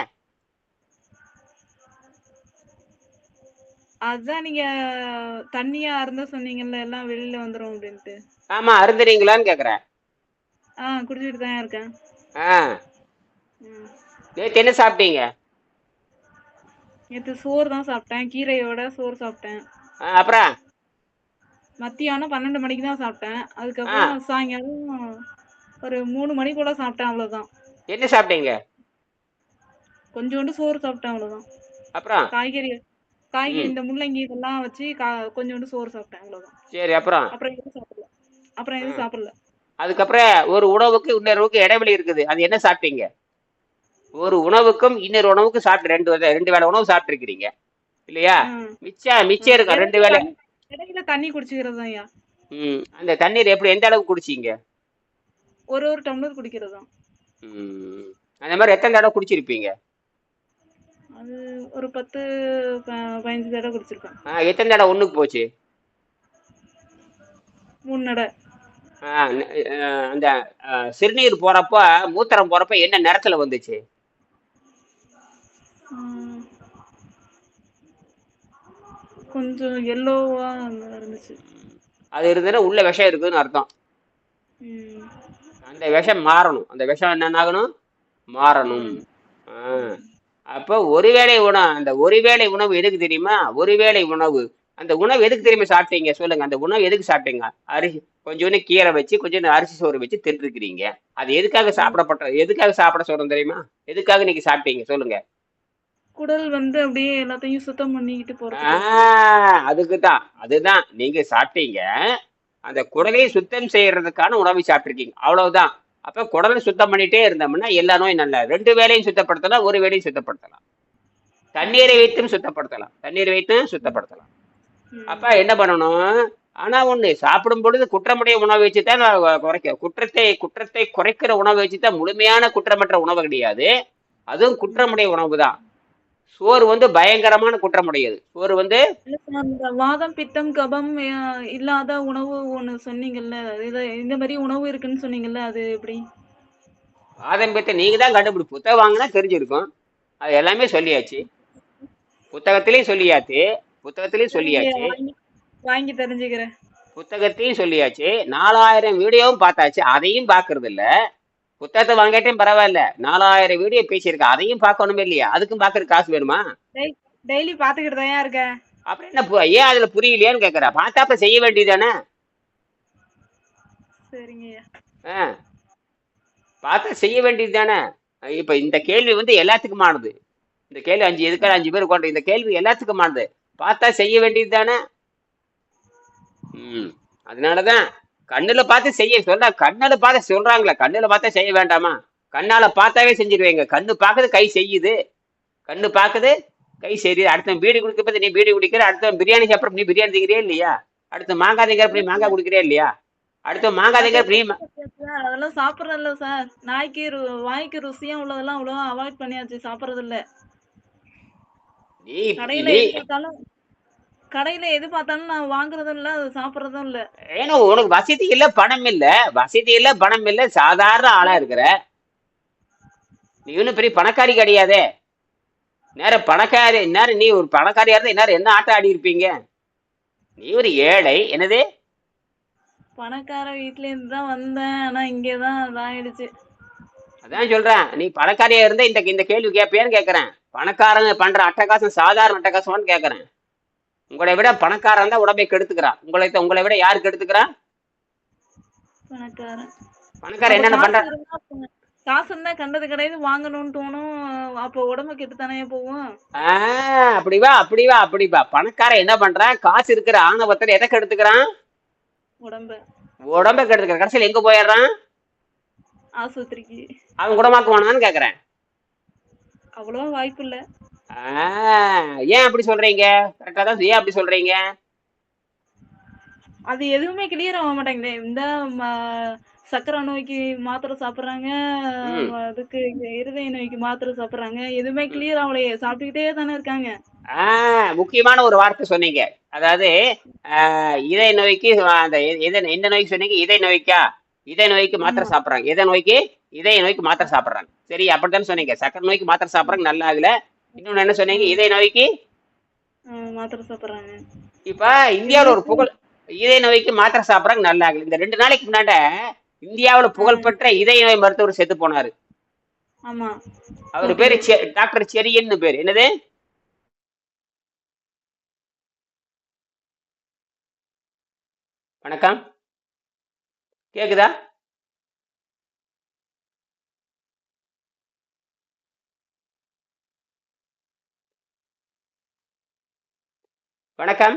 அதான் நீங்க தண்ணியா அருந்த சொன்னீங்கல்ல, எல்லாம் வெளியில வந்துரும் அப்படின்ட்டு. ஆமா, அருந்துறீங்களான்னு கேக்குறேன். குடிச்சிட்டு தான் இருக்கேன். நேத்து என்ன சாப்பிட்டீங்க? நேத்து சோறு தான் சாப்பிட்டேன், கீரையோட சோறு சாப்பிட்டேன். அப்புறம் மத்தியானம் 12 மணிக்கு தான் சாப்பிட்டேன். அதுக்கப்புறம் சாயங்காலம் ஒரு 3 மணி போல சாப்பிட்டேன், அவ்வளவுதான். என்ன சாப்பிட்டீங்க? கொஞ்சோண்டு சோறு சாப்பிட்டேன், அவ்வளவுதான். அப்புறம் காய்கறி இந்த முள்ளங்கி இதெல்லாம் வச்சு கொஞ்சோண்டு சோறு சாப்பிட்டேன், அவ்வளவுதான். சரி, அப்புறம் எதுவும் சாப்பிடல. அதுக்கப்புறம் ஒரு உணவுக்கு இன்னொரு இடைவெளி இருக்குது. அது என்ன சாப்பிட்டீங்க? ஒரு உணவுக்கும் இன்னொரு உணவுக்கும் சாப்பிட்டு ரெண்டு வேளை உணவு சாப்பிட்டு இருக்கிறீங்க இல்லையா? மிச்சம் இருக்கும் 2 வேளை. இடையில தண்ணி குடிச்சுக்கிறது தான். அந்த தண்ணீர் எப்படி எந்த அளவுக்கு குடிச்சீங்க? ஒரு டம்ளர் குடிக்கிறது தான். அந்த மாதிரி எத்தனை தடவை குடிச்சிருப்பீங்க? அது ஒரு 10-15 தடவை குடிச்சிருப்பேன். எத்தனை தடவை ஒண்ணுக்கு போச்சு? 3 தடவை. அந்த சிறுநீர் போறப்ப மூத்திரம் போறப்ப என்ன நிறத்துல வந்துச்சு? கொஞ்சம் எல்லோவா இருந்துச்சு. அது இருந்ததுன்னா உள்ள விஷம் இருக்குதுன்னு அர்த்தம். அந்த விஷம் மாறணும். அந்த விஷம் என்ன ஆகணும்? மாறணும். மாறணும். ஆ. ம். அப்போ ஒருவேளை உணவு, அந்த ஒருவேளை உணவு எதுக்கு தெரியுமா? ஒருவேளை உணவு. அந்த உணவு எதுக்கு தெரியுமா சாப்பிட்டீங்க? சொல்லுங்க. அந்த உணவு எதுக்கு சாப்பிட்டீங்க? அரிசி கொஞ்சோண்டு கீரை வச்சு, கொஞ்சோண்டு அரிசி சோறு வச்சு தின்றுக்கிறீங்க. அது எதுக்காக ம். எதுக்காக சாப்பிட சொல்றோம் தெரியுமா? எதுக்காக நீங்க சாப்பிட்டீங்க? சொல்லுங்க. குடல் வந்து அப்படியே எல்லாத்தையும் சுத்தம் பண்ணிக்கிட்டு ஆ போறதுக்கு. அதுக்கு தான். அதுதான். நீங்க சாப்பிட்டீங்க. அந்த குடலை ம். சுத்தம் செய்யறதுக்கான உணவை சாப்பிட்டுருக்கீங்க. அவ்வளவுதான். அப்ப குடலை சுத்தம் பண்ணிட்டே இருந்தோம்னா எல்லா நோயும் நல்லா 2 வேளையும் சுத்தப்படுத்தலாம், ஒரு வேளையும் சுத்தப்படுத்தலாம். தண்ணீரை ம். வைத்தும் சுத்தப்படுத்தலாம். தண்ணீரை வைத்தும் சுத்தப்படுத்தலாம். அப்ப ம். என்ன பண்ணணும்? ஆனா ஒண்ணு சாப்பிடும் பொழுது குற்றமுடைய உணவை வச்சு தான் குறைக்க குற்றத்தை குறைக்கிற உணவை வச்சு தான் முழுமையான குற்றமற்ற உணவு கிடையாது. அதுவும் ம். குற்றமுடைய உணவு தான். சோறு வந்து பயங்கரமான குற்றமுடையது. சோறு வந்து இல்ல சார், இந்த வாதம், பித்தம், கபம் இல்லாத உணவு ஒண்ணு சொன்னீங்கல்ல. இந்த மாரி உணவு இருக்குன்னு சொன்னீங்கல்ல. அது எப்படி? பாதம் பித்தம் நீங்க தான் புத்தகம் வாங்கினா தெரிஞ்சிருக்கும். அது எல்லாமே சொல்லியாச்சு. புத்தகத்திலயும் சொல்லியாச்சு. புத்தகத்திலயும் சரிங்க. சொல்லியாச்சு. வாங்கி வாங்கி தெரிஞ்சுக்கிறேன். புத்தகத்தையும் சொல்லியாச்சு. 4000 வீடியோவும் பார்த்தாச்சு. அதையும் பார்க்கறது இல்ல. புத்தகத்தை வாங்காட்டியும் பரவாயில்ல. 4000 வீடியோ பேசியிருக்கேன். அதையும் பார்க்கணுமே இல்லையா? அதுக்கும் பார்க்கறதுக்கு காசு வேணுமா? டெய் டெய்லி பார்த்துக்கிட்டு தான்யா இருக்கேன். அப்புறம் என்ன ஏன் அதுல புரியலையான்னு கேட்கிறேன். பார்த்தாப்ப செய்ய வேண்டியதானே? சரிங்கய்யா. ஆ, பார்த்தா செய்ய வேண்டியது தானே? இப்ப இந்த கேள்வி வந்து எல்லாத்துக்குமானது. இந்த கேள்வி எதுக்காக 5 பேர் உட்காந்து இந்த கேள்வி எல்லாத்துக்குமானது. பார்த்தா செய்ய வேண்டியது தானே? ம். அதனாலதான் கண்ணுல பார்த்து செய்ய சொல்ல கண்ணுல பார்த்து சொல்றாங்களே, கண்ணுல பார்த்தா செய்ய வேண்டாமா? கண்ணால பார்த்தாவே செஞ்சிருவீங்க. கண்ணு பார்க்குது, கை செய்யுது. கண்ணு பார்க்குது, கை செய்யுது. அடுத்தவன் பீடி குடிக்கப்ப நீ பீடி குடிக்கிற, அடுத்தவன் பிரியாணி சாப்பிட்றப்ப நீ பிரியாணி திங்கிறியா இல்லையா? அடுத்து மாங்காய் திங்கிறப்ப நீ மாங்காய் குடிக்கிறியா இல்லையா? அடுத்து மாங்காய் அத திங்கிறப்ப நீ சார், அதெல்லாம் சாப்பிடுறதில்ல சார். வாய்க்கு ருசியா உள்ளதெல்லாம் அவ்வளவா அவாய்ட் பண்ணியாச்சு. சாப்பிடுறதில்ல. நீ கடையில நீ எது பார்த்தாலும் கடையில எது பார்த்தாலும் நான் வாங்குறதும் இல்ல, அது சாப்பிடுறதும் இல்ல. ஏன்னா உனக்கு வசதி இல்ல, பணம் இல்ல. வசதி இல்ல, பணம் இல்ல, சாதாரண ஆளா இருக்கிற. நீ ஒன்னும் பெரிய பணக்காரி கிடையாதே. நேரம் பணக்காரி நேரம் நீ ஒரு பணக்காரியா இருந்தா நேரம் என்ன ஆட்டம் ஆடி இருப்பீங்க? நீ ஒரு ஏழை. என்னது? பணக்கார வீட்ல இருந்து தான் வந்தேன். ஆனா இங்க தான் இதாயிடுச்சு. அதான் சொல்றேன். நீ பணக்காரியா இருந்தா இந்த இந்த கேள்வி கேட்பியான்னு கேட்கறேன். பணக்காரங்க பண்ற அட்டகாசம் சாதாரண அட்டகாசமான்னு கேட்கறேன். உங்களை விட பணக்காரன் தான் உடம்பை கெடுத்துக்கிறான். உங்களை விட யாரு கெடுத்துக்கிறா? பணக்காரன். பணக்காரன் அப்ப என்னென்ன பண்ற? காசு இருந்தா கண்டது கிடையாது வாங்கணும்னு தோணும். அப்ப உடம்பு கெட்டு தானே போகும். அப்படி வா, அப்படி வா, அப்படி வா. பணக்காரன் என்ன பண்றான்? காசு இருக்கிற ஆணவத்துல எதை கெடுத்துக்கிறான்? உடம்ப உடம்பை கெடுத்துக்கிறான். கடைசியில் எங்க போயிடுறான்? ஆஸ்பத்திரிக்கு. அவன் குணமாக்குவானான்னு கேக்குறேன். அவ்வளவா வாய்ப்பு இல்ல. ஏன் அப்படி சொல்றீங்க? கரெக்டா தான் ஏன் அப்படி சொல்றீங்க? அது எதுவுமே கிளியர் ஆக மாட்டேங்குது. இந்த சக்கரை நோய்க்கு மாத்திரை சாப்பிடுறாங்க. ம், அதுக்கு இருதய நோய்க்கு மாத்திரை சாப்பிடுறாங்க. எதுவுமே ம். கிளியர் ஆகலையே. சாப்பிட்டுக்கிட்டே தானே இருக்காங்க. முக்கியமான ஒரு வார்த்தை சொன்னீங்க. அதாவது இதய நோய்க்கு அந்த எந்த நோய்க்கு சொன்னீங்க? இதய நோய்க்கா? இதய நோய்க்கு மாத்திரை ஆமா. சாப்பிடுறாங்க. எதை நோய்க்கு? இதய நோய்க்கு மாத்திரை சாப்பிடுறாங்க. சரி, அப்படித்தானே சொன்னீங்க. சக்கரை நோய்க்கு மாத்திரை சாப்பிடுறாங்க, நல்லா ஆகல. இன்னொன்னு என்ன சொன்னீங்க? இதய நோய்க்கு. மாத்திரை சாப்பிடுறாங்க. இப்ப இந்தியாவுல ஒரு புகழ் இதய நோய்க்கு மாத்திரை சாப்பிடுறாங்க, நல்லா ஆகல. இந்த 2 நாளைக்கு முன்னாட இந்தியாவுல புகழ்பெற்ற இதய நோய் மருத்துவர் செத்து போனாரு. ஆமா. அவர் பேரு டாக்டர் செரியன்னு பேரு. என்னது? வணக்கம், கேக்குதா? வணக்கம்.